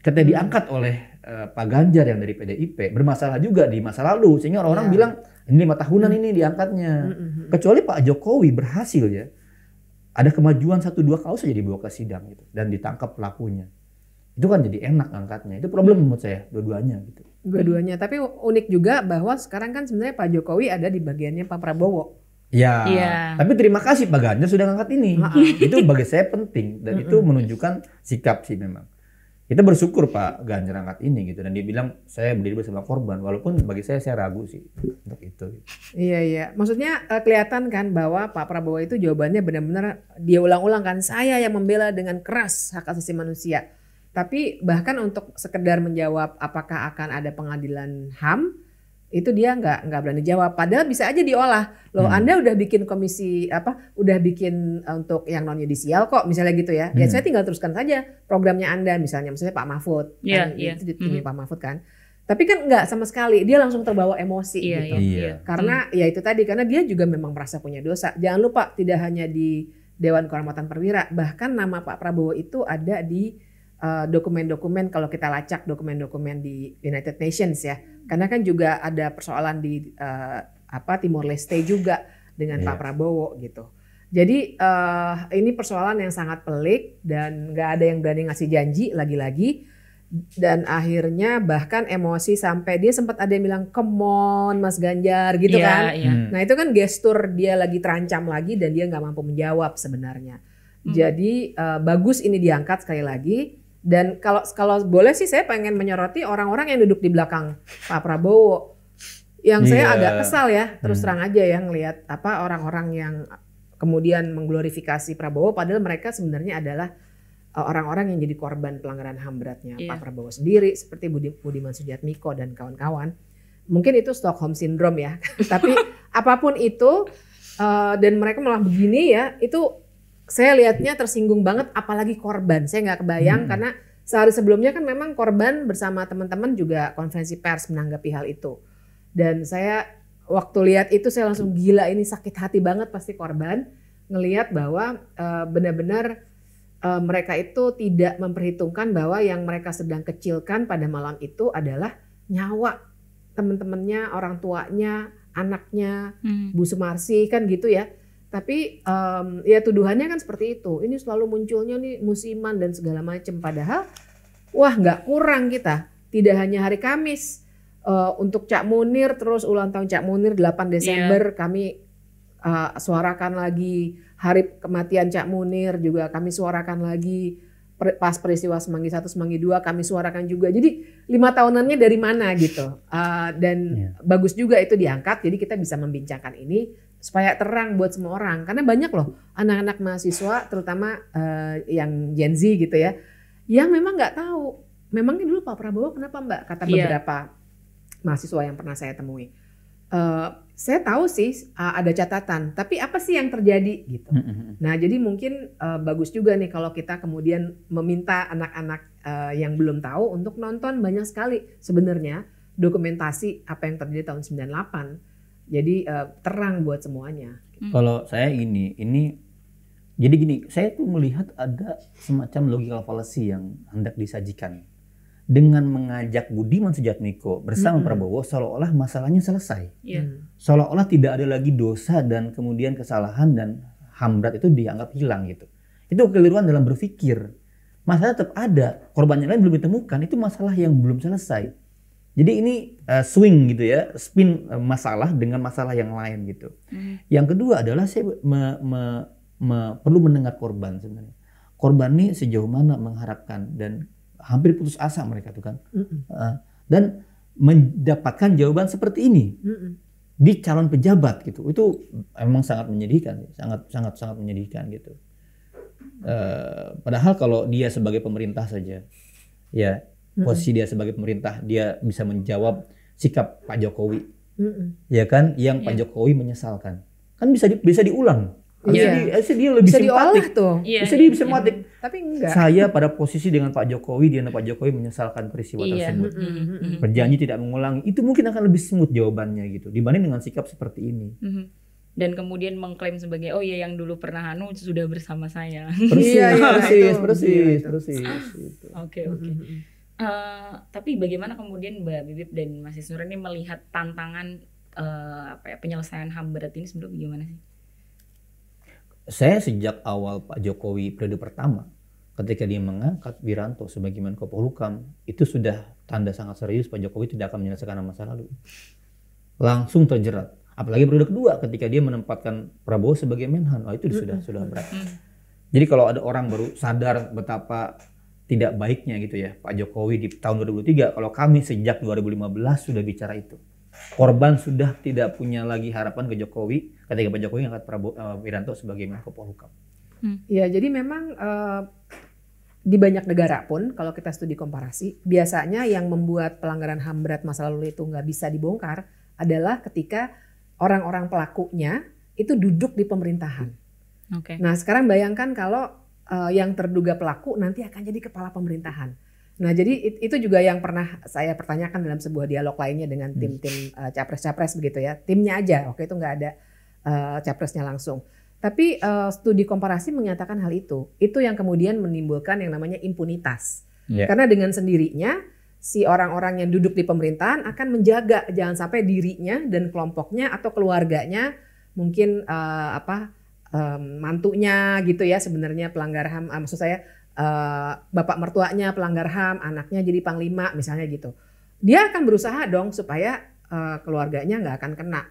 ketika diangkat oleh Pak Ganjar yang dari PDIP bermasalah juga di masa lalu, sehingga orang-orang bilang ini 5 tahunan ini diangkatnya. Kecuali Pak Jokowi berhasil ya, ada kemajuan 1-2 kasus saja dibawa ke sidang gitu dan ditangkap pelakunya. Itu kan jadi enak angkatnya. Itu problem menurut saya dua-duanya gitu. Dua-duanya. Tapi unik juga bahwa sekarang kan sebenarnya Pak Jokowi ada di bagiannya Pak Prabowo. Ya, tapi terima kasih Pak Ganjar sudah ngangkat ini. Itu bagi saya penting dan itu menunjukkan sikap sih memang. Kita bersyukur Pak Ganjar angkat ini gitu, dan dia bilang saya berdiri bersama korban, walaupun bagi saya ragu sih untuk itu. Iya. Maksudnya kelihatan kan bahwa Pak Prabowo itu jawabannya benar-benar dia ulang-ulang kan, saya yang membela dengan keras hak asasi manusia. Tapi bahkan untuk sekedar menjawab apakah akan ada pengadilan HAM, itu dia nggak berani jawab. Padahal bisa aja diolah. Loh, Anda udah bikin komisi udah bikin untuk yang non yudisial kok, misalnya gitu ya. Ya saya tinggal teruskan saja programnya Anda, misalnya Pak Mahfud. Itu ditunjuk Pak Mahfud kan. Tapi kan nggak sama sekali. Dia langsung terbawa emosi gitu. Karena ya itu tadi, karena dia juga memang merasa punya dosa. Jangan lupa tidak hanya di Dewan Kehormatan Perwira, bahkan nama Pak Prabowo itu ada di dokumen-dokumen, kalau kita lacak dokumen-dokumen di United Nations ya, karena kan juga ada persoalan di Timor Leste juga dengan Pak Prabowo gitu. Jadi ini persoalan yang sangat pelik dan nggak ada yang berani ngasih janji lagi-lagi, dan akhirnya bahkan emosi sampai dia sempat ada yang bilang come on Mas Ganjar gitu kan. Nah itu kan gestur dia lagi terancam lagi dan dia nggak mampu menjawab sebenarnya. Jadi bagus ini diangkat sekali lagi. Dan kalau boleh sih saya pengen menyoroti orang-orang yang duduk di belakang Pak Prabowo. Yang saya agak kesal ya, terus terang aja ya ngelihat orang-orang yang kemudian mengglorifikasi Prabowo padahal mereka sebenarnya adalah orang-orang yang jadi korban pelanggaran HAM beratnya Pak Prabowo sendiri seperti Budiman Sujatmiko dan kawan-kawan. Mungkin itu Stockholm Syndrome ya. Tapi apapun itu dan mereka malah begini ya, itu saya lihatnya tersinggung banget, apalagi korban. Saya nggak kebayang karena sehari sebelumnya kan memang korban bersama teman-teman juga konferensi pers menanggapi hal itu. Dan saya waktu lihat itu saya langsung gila, ini sakit hati banget pasti korban ngelihat bahwa benar-benar mereka itu tidak memperhitungkan bahwa yang mereka sedang kecilkan pada malam itu adalah nyawa teman-temannya, orang tuanya, anaknya, Bu Sumarsi kan gitu ya. Tapi ya tuduhannya kan seperti itu. Ini selalu munculnya nih musiman dan segala macam. Padahal wah nggak kurang kita. Tidak hanya hari Kamis untuk Cak Munir, terus ulang tahun Cak Munir 8 Desember kami suarakan lagi. Hari kematian Cak Munir juga kami suarakan lagi. Pas peristiwa Semanggi 1, Semanggi 2 kami suarakan juga. Jadi 5 tahunannya dari mana gitu. Dan bagus juga itu diangkat. Jadi kita bisa membincangkan ini supaya terang buat semua orang. Karena banyak loh anak-anak mahasiswa terutama yang Gen Z gitu ya. Yang memang nggak tahu. Memangnya dulu Pak Prabowo kenapa Mbak? Kata beberapa mahasiswa yang pernah saya temui. Saya tahu sih ada catatan, tapi apa sih yang terjadi gitu. Nah jadi mungkin bagus juga nih kalau kita kemudian meminta anak-anak yang belum tahu untuk nonton banyak sekali sebenarnya dokumentasi apa yang terjadi tahun 98. Jadi terang buat semuanya. Kalau saya ini jadi gini, saya tuh melihat ada semacam logical fallacy yang hendak disajikan. Dengan mengajak Budiman Sujatmiko bersama Prabowo seolah-olah masalahnya selesai. Seolah-olah tidak ada lagi dosa dan kemudian kesalahan dan HAM berat itu dianggap hilang gitu. Itu kekeliruan dalam berpikir. Masalah tetap ada, korbannya lain belum ditemukan, itu masalah yang belum selesai. Jadi ini swing gitu ya, spin masalah dengan masalah yang lain gitu. Yang kedua adalah saya perlu mendengar korban sebenarnya. Korban ini sejauh mana mengharapkan dan hampir putus asa mereka tuh kan, dan mendapatkan jawaban seperti ini di calon pejabat gitu, itu emang sangat menyedihkan, sangat menyedihkan gitu. Padahal kalau dia sebagai pemerintah saja, ya posisi dia sebagai pemerintah, dia bisa menjawab sikap Pak Jokowi, ya kan, yang Pak Jokowi menyesalkan, kan bisa diulang. Dia lebih bisa simpatik diolah tuh. Bisa simpatik. Tapi enggak. Saya pada posisi dengan Pak Jokowi, Pak Jokowi menyesalkan peristiwa tersebut. Berjanji tidak mengulangi. Itu mungkin akan lebih smooth jawabannya gitu dibanding dengan sikap seperti ini. Dan kemudian mengklaim sebagai yang dulu pernah sudah bersama saya. Persis. Oke. Tapi bagaimana kemudian Mbak Bibip dan Mas Isnur ini melihat tantangan penyelesaian HAM berat ini sebelum gimana sih? Saya sejak awal Pak Jokowi periode pertama, ketika dia mengangkat Wiranto sebagai Menko Polhukam, itu sudah tanda sangat serius Pak Jokowi tidak akan menyelesaikan masa lalu. Langsung terjerat. Apalagi periode kedua ketika dia menempatkan Prabowo sebagai Menhan, itu sudah berat. Jadi kalau ada orang baru sadar betapa tidak baiknya gitu ya Pak Jokowi di tahun 2023, kalau kami sejak 2015 sudah bicara itu. Korban sudah tidak punya lagi harapan ke Jokowi ketika Pak Jokowi angkat Wiranto sebagai Menko Polhukam. Ya, jadi memang di banyak negara pun kalau kita studi komparasi, biasanya yang membuat pelanggaran HAM berat masa lalu itu nggak bisa dibongkar adalah ketika orang-orang pelakunya itu duduk di pemerintahan. Nah, sekarang bayangkan kalau yang terduga pelaku nanti akan jadi kepala pemerintahan. Nah, jadi itu juga yang pernah saya pertanyakan dalam sebuah dialog lainnya dengan tim-tim capres-capres begitu ya. Timnya aja, waktu itu nggak ada capresnya langsung. Tapi studi komparasi menyatakan hal itu. Itu yang kemudian menimbulkan yang namanya impunitas. Karena dengan sendirinya si orang-orang yang duduk di pemerintahan akan menjaga jangan sampai dirinya dan kelompoknya atau keluarganya mungkin mantunya gitu ya sebenarnya pelanggar HAM, maksud saya bapak mertuanya pelanggar HAM, anaknya jadi panglima misalnya gitu. Dia akan berusaha dong supaya keluarganya nggak akan kena.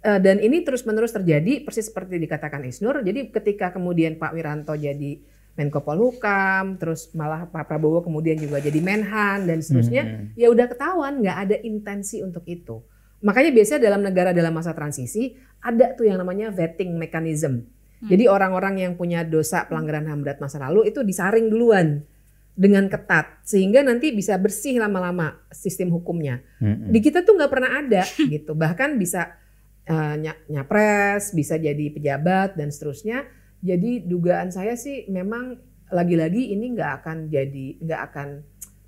Dan ini terus-menerus terjadi persis seperti dikatakan Isnur. Jadi ketika kemudian Pak Wiranto jadi Menko Polhukam, terus malah Pak Prabowo kemudian juga jadi Menhan dan seterusnya, ya udah ketahuan nggak ada intensi untuk itu. Makanya biasanya dalam negara dalam masa transisi ada tuh yang namanya vetting mechanism. Jadi orang-orang yang punya dosa pelanggaran HAM berat masa lalu itu disaring duluan dengan ketat sehingga nanti bisa bersih lama-lama sistem hukumnya. Di kita tuh nggak pernah ada gitu. Bahkan bisa nyapres, bisa jadi pejabat dan seterusnya. Jadi dugaan saya sih memang lagi-lagi ini nggak akan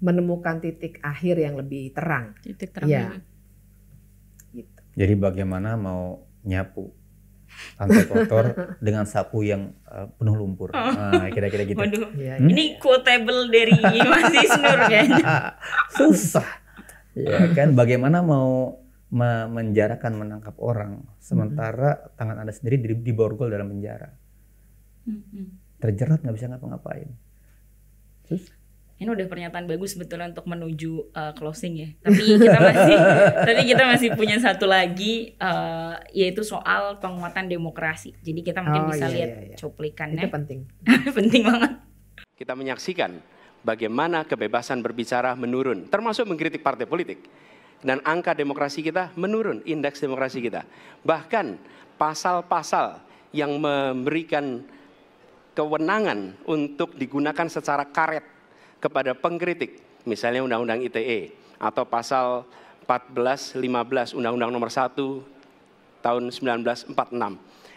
menemukan titik akhir yang lebih terang. Titik terang. Ya. Gitu. Jadi bagaimana mau nyapu lantai kotor dengan sapu yang penuh lumpur. Nah, kira-kira gitu. Waduh, Ya, ini quotable dari Mas Isnur kayaknya. Susah. Ya kan, bagaimana mau menjarakan, menangkap orang sementara tangan Anda sendiri diborgol dalam penjara. Terjerat nggak bisa ngapa-ngapain. Terus Ini udah pernyataan bagus sebetulnya untuk menuju closing ya. Tapi kita masih punya satu lagi yaitu soal penguatan demokrasi. Jadi kita mungkin bisa lihat cuplikannya. Itu penting. Penting banget. Kita menyaksikan bagaimana kebebasan berbicara menurun, termasuk mengkritik partai politik. Dan angka demokrasi kita menurun, indeks demokrasi kita. Bahkan pasal-pasal yang memberikan kewenangan untuk digunakan secara karet kepada pengkritik, misalnya Undang-Undang ITE atau pasal 14-15 Undang-Undang Nomor 1 tahun 1946.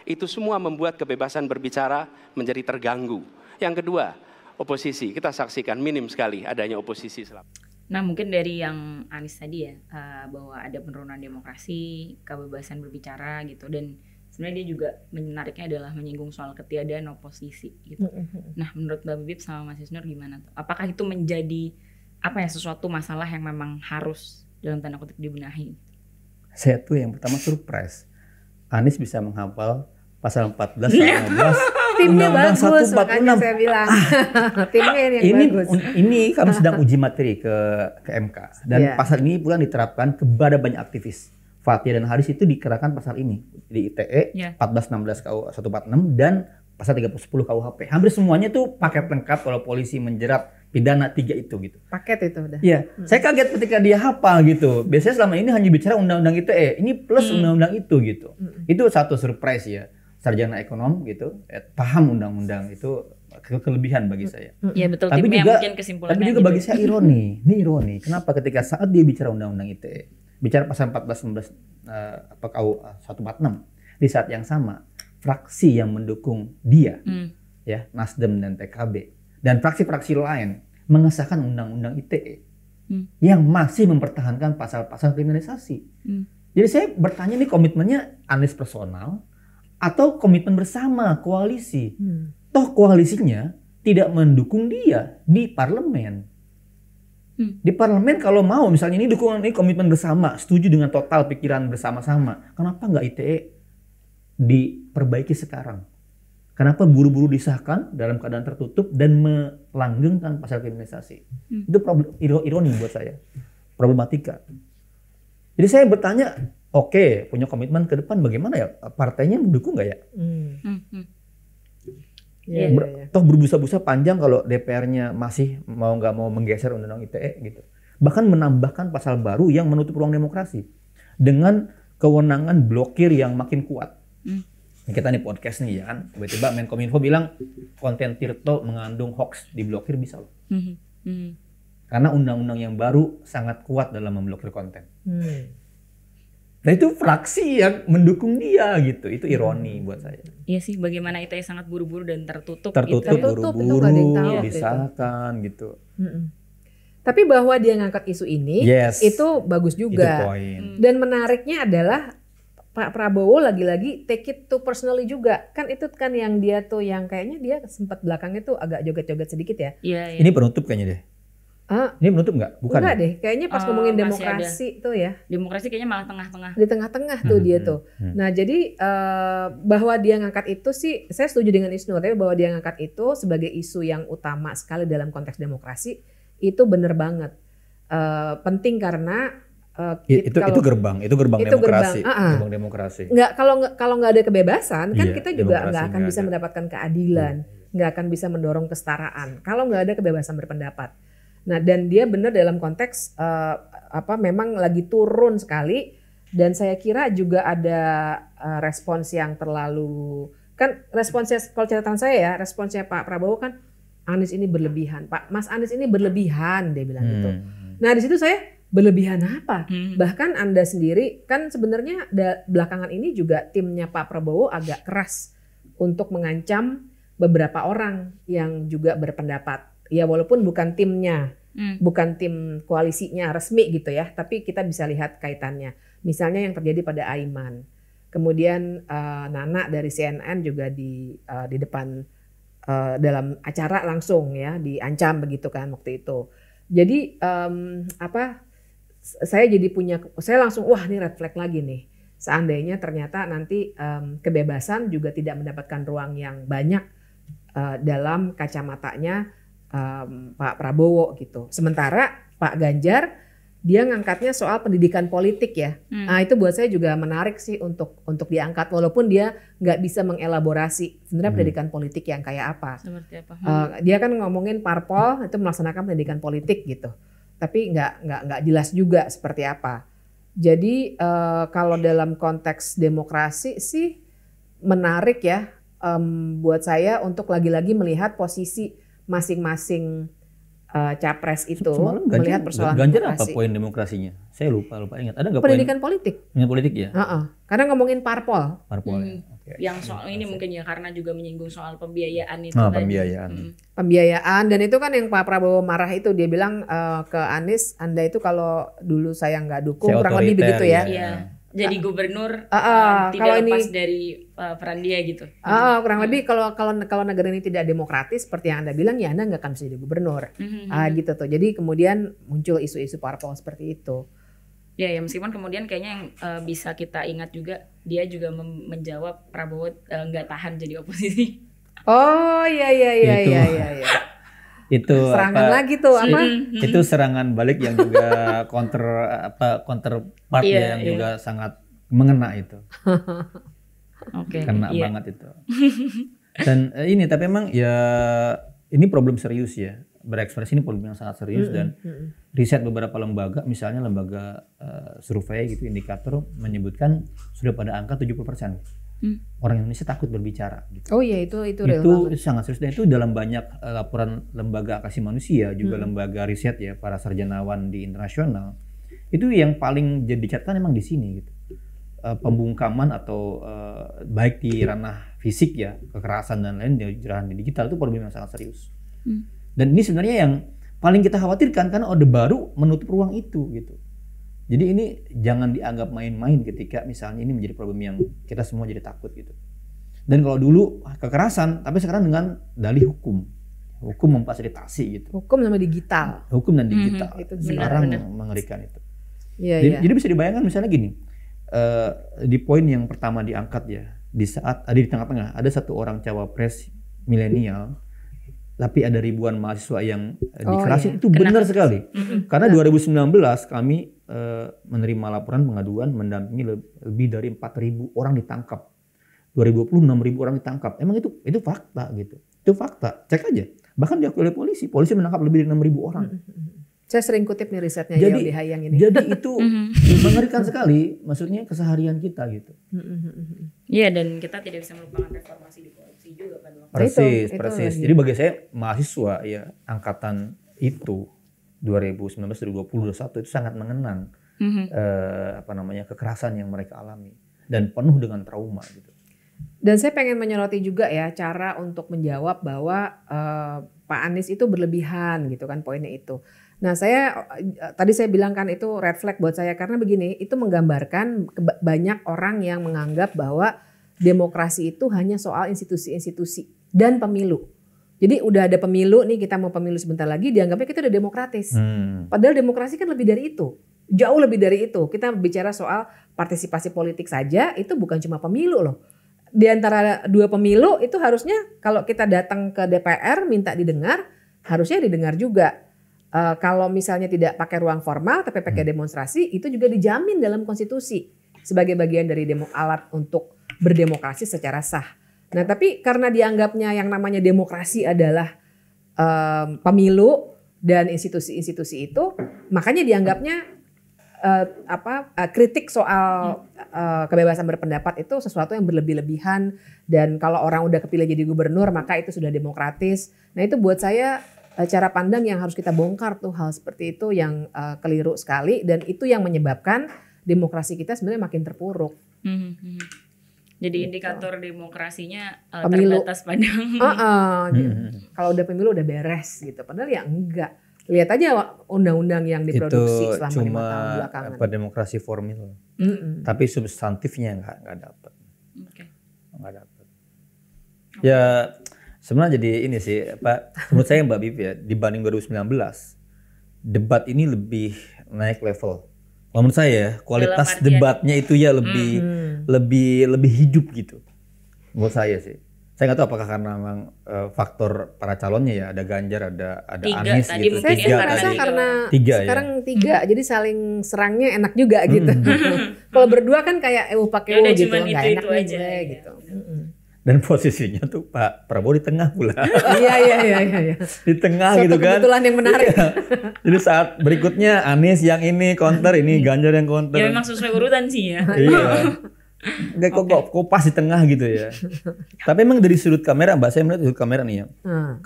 Itu semua membuat kebebasan berbicara menjadi terganggu. Yang kedua, oposisi. Kita saksikan minim sekali adanya oposisi selama. Nah, mungkin dari yang Anies tadi ya, bahwa ada penurunan demokrasi, kebebasan berbicara gitu, dan sebenarnya dia juga menariknya adalah menyinggung soal ketiadaan oposisi gitu. Nah, menurut Mbak Bibip sama Mas Isnur gimana tuh? Apakah itu menjadi sesuatu masalah yang memang harus dalam tanda kutip dibenahi? Saya tuh yang pertama surprise. Anies bisa menghafal pasal 14 dan 15 Timnya Undang-Undang bagus, makanya 146. saya bilang. Timnya yang bagus. Ini kami sedang uji materi ke MK dan pasal ini pula diterapkan kepada banyak aktivis. Fathia dan Haris itu dikenakan pasal ini di ITE 1416 KU 146 dan pasal 310 KUHP. Hampir semuanya tuh paket lengkap kalau polisi menjerat pidana 3 itu gitu. Paket itu udah. Iya, saya kaget ketika dia hafal gitu. Biasanya selama ini hanya bicara undang-undang ITE, ini plus undang-undang itu gitu. Itu satu surprise ya. Sarjana ekonom gitu, paham undang-undang itu kelebihan bagi saya. Iya betul. Tapi timnya juga, mungkin kesimpulannya. tapi juga bagi saya ironi. Ini ironi. Kenapa ketika saat dia bicara undang-undang ITE, bicara pasal 14-19 KU 146, di saat yang sama fraksi yang mendukung dia, ya Nasdem dan PKB dan fraksi-fraksi lain mengesahkan undang-undang ITE yang masih mempertahankan pasal-pasal kriminalisasi. Jadi saya bertanya nih komitmennya Anies personal atau komitmen bersama koalisi? Toh koalisinya tidak mendukung dia di parlemen. Di parlemen kalau mau misalnya ini dukungan ini komitmen bersama, setuju dengan total pikiran bersama-sama. Kenapa nggak ITE diperbaiki sekarang? Kenapa buru-buru disahkan dalam keadaan tertutup dan melanggengkan pasal kriminalisasi? Itu ironi buat saya, problematika. Jadi saya bertanya, oke, punya komitmen ke depan bagaimana ya? Partainya mendukung nggak ya? Toh berbusa-busa panjang kalau DPR-nya masih nggak mau menggeser undang-undang ITE gitu. Bahkan menambahkan pasal baru yang menutup ruang demokrasi dengan kewenangan blokir yang makin kuat. Kita nih podcast nih ya kan, tiba-tiba Menkominfo bilang konten Tirto mengandung hoax, diblokir bisa loh. Karena undang-undang yang baru sangat kuat dalam memblokir konten. Nah itu fraksi yang mendukung dia gitu, itu ironi buat saya. Iya sih, bagaimana ITE sangat buru-buru dan tertutup gitu. Buru-buru, disahkan gitu. Tapi bahwa dia ngangkat isu ini, itu bagus juga. Itu poin. Dan menariknya adalah Pak Prabowo lagi-lagi take it to personally juga. Kan itu kan yang dia tuh yang kayaknya dia sempat belakangnya tuh agak joget-joget sedikit ya. Iya. Ini penutup kayaknya deh. Ini menutup nggak? Bukan. Enggak deh, kayaknya pas ngomongin demokrasi tuh ya. Demokrasi kayaknya malah tengah-tengah. Di tengah-tengah tuh dia tuh. Nah jadi bahwa dia ngangkat itu sih, saya setuju dengan Isnur, tapi bahwa dia ngangkat itu sebagai isu yang utama sekali dalam konteks demokrasi, itu bener banget. Penting karena itu gerbang demokrasi. Gerbang demokrasi. Nggak, kalau nggak ada kebebasan, kan kita juga nggak akan bisa mendapatkan keadilan, nggak akan bisa mendorong kesetaraan. Kalau nggak ada kebebasan berpendapat. Nah, dan dia benar dalam konteks memang lagi turun sekali, dan saya kira juga ada respons yang terlalu kan responsnya, kalau catatan saya ya, responsnya Pak Prabowo kan Anies ini berlebihan, Mas Anies ini berlebihan, dia bilang gitu. Nah di situ saya berlebihan apa? Bahkan Anda sendiri kan sebenarnya belakangan ini juga timnya Pak Prabowo agak keras untuk mengancam beberapa orang yang juga berpendapat. Ya walaupun bukan timnya, bukan tim koalisinya resmi gitu ya, tapi kita bisa lihat kaitannya. Misalnya yang terjadi pada Aiman. Kemudian Nana dari CNN juga di depan dalam acara langsung ya diancam begitu kan waktu itu. Jadi saya langsung wah ini red flag lagi nih. Seandainya ternyata nanti kebebasan juga tidak mendapatkan ruang yang banyak dalam kacamatanya Pak Prabowo gitu. Sementara Pak Ganjar dia ngangkatnya soal pendidikan politik ya. Nah itu buat saya juga menarik sih untuk diangkat walaupun dia nggak bisa mengelaborasi sebenarnya pendidikan politik yang kayak apa. Seperti apa? Dia kan ngomongin parpol itu melaksanakan pendidikan politik gitu. Tapi nggak jelas juga seperti apa. Jadi kalau dalam konteks demokrasi sih menarik ya buat saya untuk lagi-lagi melihat posisi masing-masing capres itu melihat persoalan Ganjar demokrasi. apa poin demokrasinya? Saya lupa ingat. Ada nggak pendidikan politik? Pendidikan politik ya. Karena ngomongin parpol. Ya. Okay. Yang soal ini mungkin ya karena juga menyinggung soal pembiayaan itu tadi. Pembiayaan dan itu kan yang Pak Prabowo marah itu dia bilang ke Anies, Anda itu kalau dulu saya nggak dukung kurang lebih begitu ya. Iya. Jadi gubernur tidak kalau lepas ini, dari peran dia gitu. Kurang lebih kalau negara ini tidak demokratis seperti yang Anda bilang ya Anda nggak akan bisa jadi gubernur. Gitu tuh. Jadi kemudian muncul isu-isu parpol seperti itu. Ya meskipun kemudian kayaknya yang bisa kita ingat juga dia juga menjawab Prabowo nggak tahan jadi oposisi. Oh iya. Itu serangan lagi tuh apa? Itu serangan balik yang juga counterpart yang juga sangat mengena itu. Kena banget itu. Dan ini tapi memang ya ini problem serius ya. Berekspresi ini problem yang sangat serius dan riset beberapa lembaga misalnya lembaga survei gitu indikator menyebutkan sudah pada angka 70%. Orang Indonesia takut berbicara gitu. Oh iya itu sangat serius dan itu dalam banyak laporan lembaga hak asasi manusia juga lembaga riset ya para sarjanawan di internasional itu yang paling jadi catatan memang di sini gitu. Pembungkaman atau baik di ranah fisik ya kekerasan dan lain di ranah digital itu problem yang sangat serius. Dan ini sebenarnya yang paling kita khawatirkan karena Orde Baru menutup ruang itu gitu. Jadi ini jangan dianggap main-main ketika misalnya ini menjadi problem yang kita semua jadi takut gitu. Dan kalau dulu kekerasan, tapi sekarang dengan dalih hukum memfasilitasi gitu. Hukum sama digital. Hukum dan digital. Itu sekarang mengerikan itu. Jadi bisa dibayangkan misalnya gini, di poin yang pertama diangkat ya, di saat ada di tengah-tengah ada satu orang cawapres milenial. Tapi ada ribuan mahasiswa yang dikerasin itu benar sekali. Karena 2019 kami menerima laporan pengaduan mendampingi lebih dari 4.000 orang ditangkap. 2020 6.000 orang ditangkap. Emang itu fakta gitu. Itu fakta. Cek aja. Bahkan diakui oleh polisi. Polisi menangkap lebih dari 6.000 orang. Saya sering kutip nih risetnya YLBH yang ini. Jadi itu mengerikan sekali. Maksudnya keseharian kita gitu. Iya dan kita tidak bisa melupakan reformasi di korupsi juga kan. Persis. Jadi bagi saya mahasiswa ya angkatan itu 2019, 2020, 2021 itu sangat mengenang kekerasan yang mereka alami dan penuh dengan trauma gitu. Dan saya pengen menyoroti juga ya cara untuk menjawab bahwa Pak Anies itu berlebihan gitu kan poinnya itu. Nah tadi saya bilang kan itu red flag buat saya karena begini itu menggambarkan banyak orang yang menganggap bahwa demokrasi itu hanya soal institusi-institusi dan pemilu. Jadi udah ada pemilu nih kita mau pemilu sebentar lagi dianggapnya kita udah demokratis. Padahal demokrasi kan lebih dari itu. Jauh lebih dari itu. Kita bicara soal partisipasi politik saja itu bukan cuma pemilu loh. Di antara dua pemilu itu harusnya kalau kita datang ke DPR minta didengar harusnya didengar juga. Kalau misalnya tidak pakai ruang formal tapi pakai demonstrasi itu juga dijamin dalam konstitusi sebagai bagian dari alat untuk berdemokrasi secara sah. Nah tapi karena dianggapnya yang namanya demokrasi adalah pemilu dan institusi-institusi itu makanya dianggapnya kritik soal kebebasan berpendapat itu sesuatu yang berlebih-lebihan, dan kalau orang udah kepilih jadi gubernur maka itu sudah demokratis. Nah itu buat saya cara pandang yang harus kita bongkar tuh, hal seperti itu yang keliru sekali, dan itu yang menyebabkan demokrasi kita sebenarnya makin terpuruk. Jadi indikator demokrasinya Pemilu. terbatas pada kalau udah pemilu udah beres gitu, padahal ya enggak. Lihat aja undang-undang yang diproduksi Itu selama 5 cuma tahun belakangan. demokrasi formil, tapi substantifnya nggak dapat. Nggak dapat. Ya sebenarnya jadi ini sih, menurut saya Mbak Bibi ya, dibanding 2019 debat ini lebih naik level. Kalau menurut saya kualitas debatnya itu ya lebih hidup gitu. Menurut saya sih. Saya nggak tahu apakah karena memang faktor para calonnya ya, ada Ganjar, ada Anies gitu. Saya sih merasa karena sekarang 3, jadi saling serangnya enak juga gitu. Kalau berdua kan kayak pakai gitu, nggak enak aja gitu. Dan posisinya tuh Pak Prabowo di tengah pula. Iya. Di tengah suatu gitu kan. Kebetulan yang menarik. Jadi saat berikutnya Anies yang ini counter, ini Ganjar yang counter. Ya memang sesuai urutan sih ya. Iya. Kok pas di tengah gitu ya. Tapi emang dari sudut kamera, Mbak, saya melihat sudut kamera nih ya.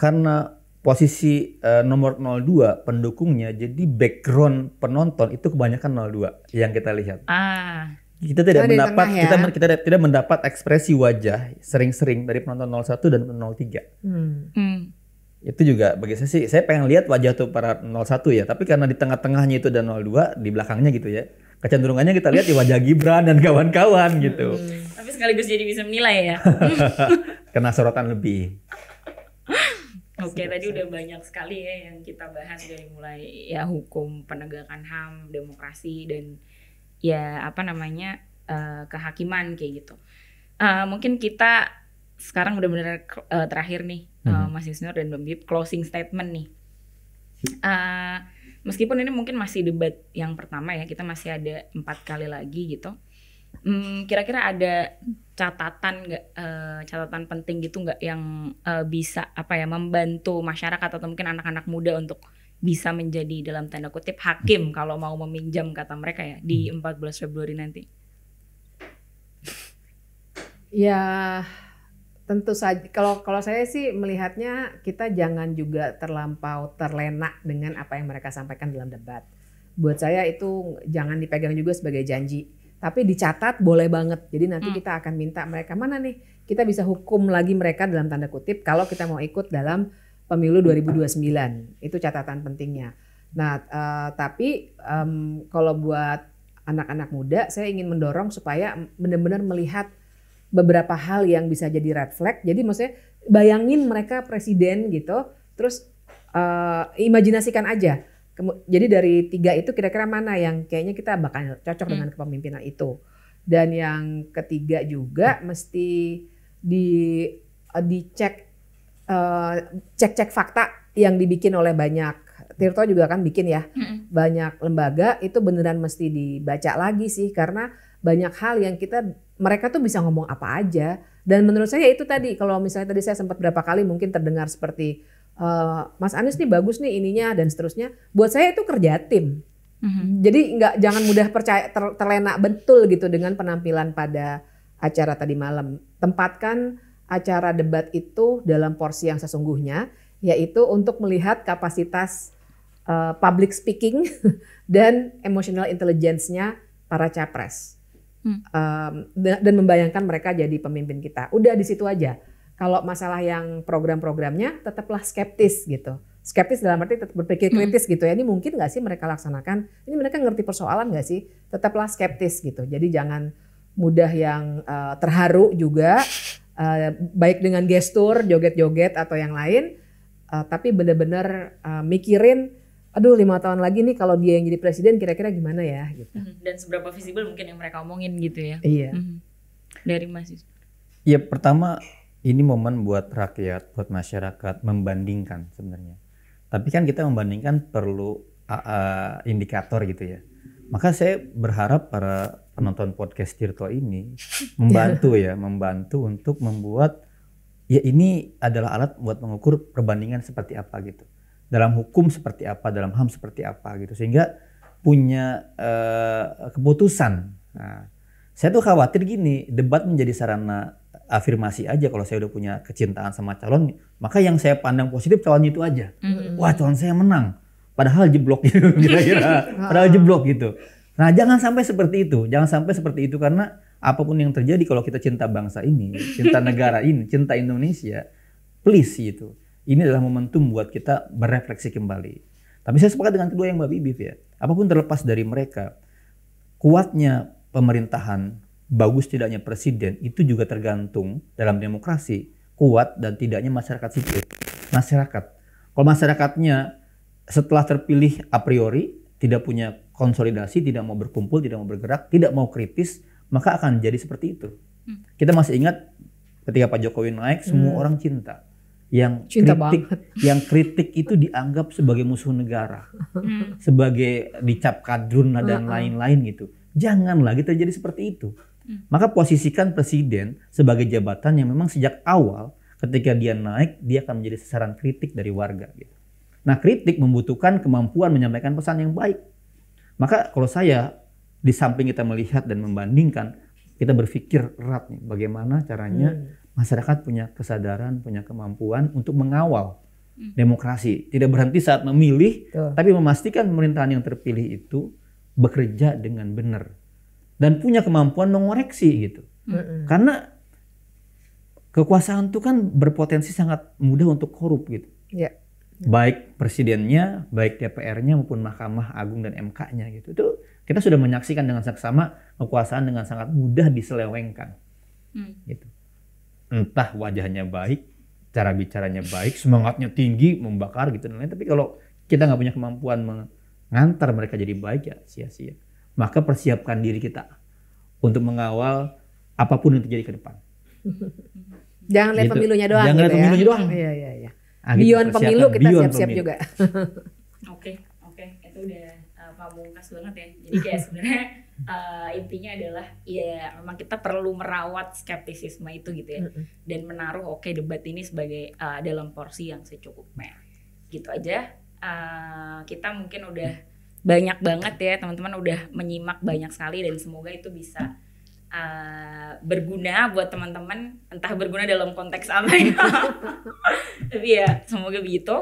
Karena posisi nomor 02 pendukungnya, jadi background penonton itu kebanyakan 02 yang kita lihat. Kita tidak mendapat kita tidak mendapat ekspresi wajah sering-sering dari penonton 01 dan 03. Itu juga bagi saya sih, saya pengen lihat wajah tuh para 01 ya, tapi karena di tengah-tengahnya itu dan 02, di belakangnya gitu ya. Kecenderungannya kita lihat di wajah Gibran dan kawan-kawan gitu. Tapi sekaligus jadi bisa menilai ya. Kena sorotan lebih. Oke, tadi udah banyak sekali ya yang kita bahas, dari mulai ya hukum, penegakan HAM, demokrasi, dan ya kehakiman kayak gitu. Mungkin kita sekarang udah benar terakhir nih, Mas Isnur dan Mbak Bib, closing statement nih. Meskipun ini mungkin masih debat yang pertama ya, kita masih ada 4 kali lagi gitu. Kira-kira ada catatan nggak, catatan penting gitu nggak yang bisa membantu masyarakat atau mungkin anak-anak muda untuk bisa menjadi dalam tanda kutip hakim kalau mau meminjam kata mereka ya di 14 Februari nanti? Ya tentu saja, kalau saya sih melihatnya kita jangan juga terlampau terlena dengan apa yang mereka sampaikan dalam debat. Buat saya itu jangan dipegang juga sebagai janji, tapi dicatat boleh banget. Jadi nanti kita akan minta mereka, mana nih kita bisa hukum lagi mereka dalam tanda kutip kalau kita mau ikut dalam pemilu 2029. Itu catatan pentingnya. Nah, tapi kalau buat anak-anak muda, saya ingin mendorong supaya benar-benar melihat beberapa hal yang bisa jadi red flag. Jadi maksudnya bayangin mereka presiden gitu, terus imajinasikan aja. Jadi dari 3 itu kira-kira mana yang kayaknya kita bakal cocok dengan kepemimpinan itu. Dan yang ketiga juga mesti dicek, cek fakta yang dibikin oleh banyak. Tirto juga kan bikin ya, banyak lembaga, itu beneran mesti dibaca lagi sih, karena banyak hal yang mereka tuh bisa ngomong apa aja. Dan menurut saya itu tadi, kalau misalnya tadi saya sempat berapa kali mungkin terdengar seperti Mas Anies nih bagus nih ininya dan seterusnya. Buat saya itu kerja tim. Jadi jangan mudah percaya terlena betul gitu dengan penampilan pada acara tadi malam. Tempatkan acara debat itu dalam porsi yang sesungguhnya, yaitu untuk melihat kapasitas public speaking dan emotional intelligence-nya para capres. Dan membayangkan mereka jadi pemimpin kita. Udah di situ aja. Kalau masalah yang program-programnya tetaplah skeptis gitu. Skeptis dalam arti tetap berpikir kritis gitu ya. Ini mungkin nggak sih mereka laksanakan? Ini mereka ngerti persoalan nggak sih? Tetaplah skeptis gitu. Jadi jangan mudah yang terharu juga, baik dengan gestur, joget-joget atau yang lain. Tapi benar-benar mikirin, aduh 5 tahun lagi nih kalau dia yang jadi presiden kira-kira gimana ya gitu. Dan seberapa visible mungkin yang mereka omongin gitu ya. Iya. Dari Mas Yus. Ya pertama, ini momen buat rakyat, buat masyarakat membandingkan sebenarnya. Tapi kan kita membandingkan perlu indikator gitu ya. Maka saya berharap para penonton podcast Tirto ini membantu ya, membantu untuk membuat, ya ini adalah alat buat mengukur perbandingan seperti apa gitu. Dalam hukum seperti apa, dalam HAM seperti apa gitu. Sehingga punya keputusan. Nah, saya tuh khawatir gini, debat menjadi sarana afirmasi aja. Kalau saya udah punya kecintaan sama calon, maka yang saya pandang positif calon itu aja. Wah, calon saya menang. Padahal jeblok gitu kira-kira. Padahal jeblok gitu. Nah, jangan sampai seperti itu. Jangan sampai seperti itu karena apapun yang terjadi kalau kita cinta bangsa ini, cinta negara ini, cinta Indonesia, please gitu. Ini adalah momentum buat kita berefleksi kembali. Tapi saya sepakat dengan kedua yang Mbak Bibip ya. Apapun terlepas dari mereka, kuatnya pemerintahan, bagus tidaknya presiden itu juga tergantung dalam demokrasi kuat dan tidaknya masyarakat sipil. Masyarakat, kalau masyarakatnya setelah terpilih a priori tidak punya konsolidasi, tidak mau berkumpul, tidak mau bergerak, tidak mau kritis, maka akan jadi seperti itu. Kita masih ingat ketika Pak Jokowi naik, semua orang cinta. Yang kritik itu dianggap sebagai musuh negara, sebagai dicap kadrun dan lain-lain gitu. Jangan lagi terjadi seperti itu. Maka posisikan presiden sebagai jabatan yang memang sejak awal ketika dia naik, dia akan menjadi sasaran kritik dari warga. Gitu. Nah, kritik membutuhkan kemampuan menyampaikan pesan yang baik. Maka kalau saya, di samping kita melihat dan membandingkan, kita berpikir erat nih, bagaimana caranya masyarakat punya kesadaran, punya kemampuan untuk mengawal demokrasi. Tidak berhenti saat memilih, tapi memastikan pemerintahan yang terpilih itu bekerja dengan benar. Dan punya kemampuan mengoreksi gitu. Karena kekuasaan itu kan berpotensi sangat mudah untuk korup gitu. Yeah. Baik presidennya, baik DPR-nya maupun Mahkamah Agung dan MK-nya gitu. Itu kita sudah menyaksikan dengan saksama kekuasaan dengan sangat mudah diselewengkan. Gitu. Entah wajahnya baik, cara bicaranya baik, semangatnya tinggi, membakar gitu dan lain. Tapi kalau kita nggak punya kemampuan mengantar mereka jadi baik ya sia-sia. Maka persiapkan diri kita untuk mengawal apapun yang terjadi ke depan. Jangan lihat gitu. pemilunya doang. Jangan lihat pemilunya doang. Iya. Nah, gitu, Beyond pemilu kita siap-siap pemilu juga. Oke, itu udah pamungkas banget ya. Jadi kayak sebenarnya intinya adalah ya memang kita perlu merawat skeptisisme itu gitu ya. Dan menaruh debat ini sebagai dalam porsi yang secukupnya. Gitu aja. Kita mungkin udah banyak banget ya teman-teman udah menyimak banyak sekali dan semoga itu bisa berguna buat teman-teman, entah berguna dalam konteks apa ya. Tapi ya semoga begitu.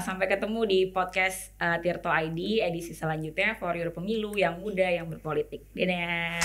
Sampai ketemu di podcast Tirto ID edisi selanjutnya for your pemilu yang muda yang berpolitik. Dadah.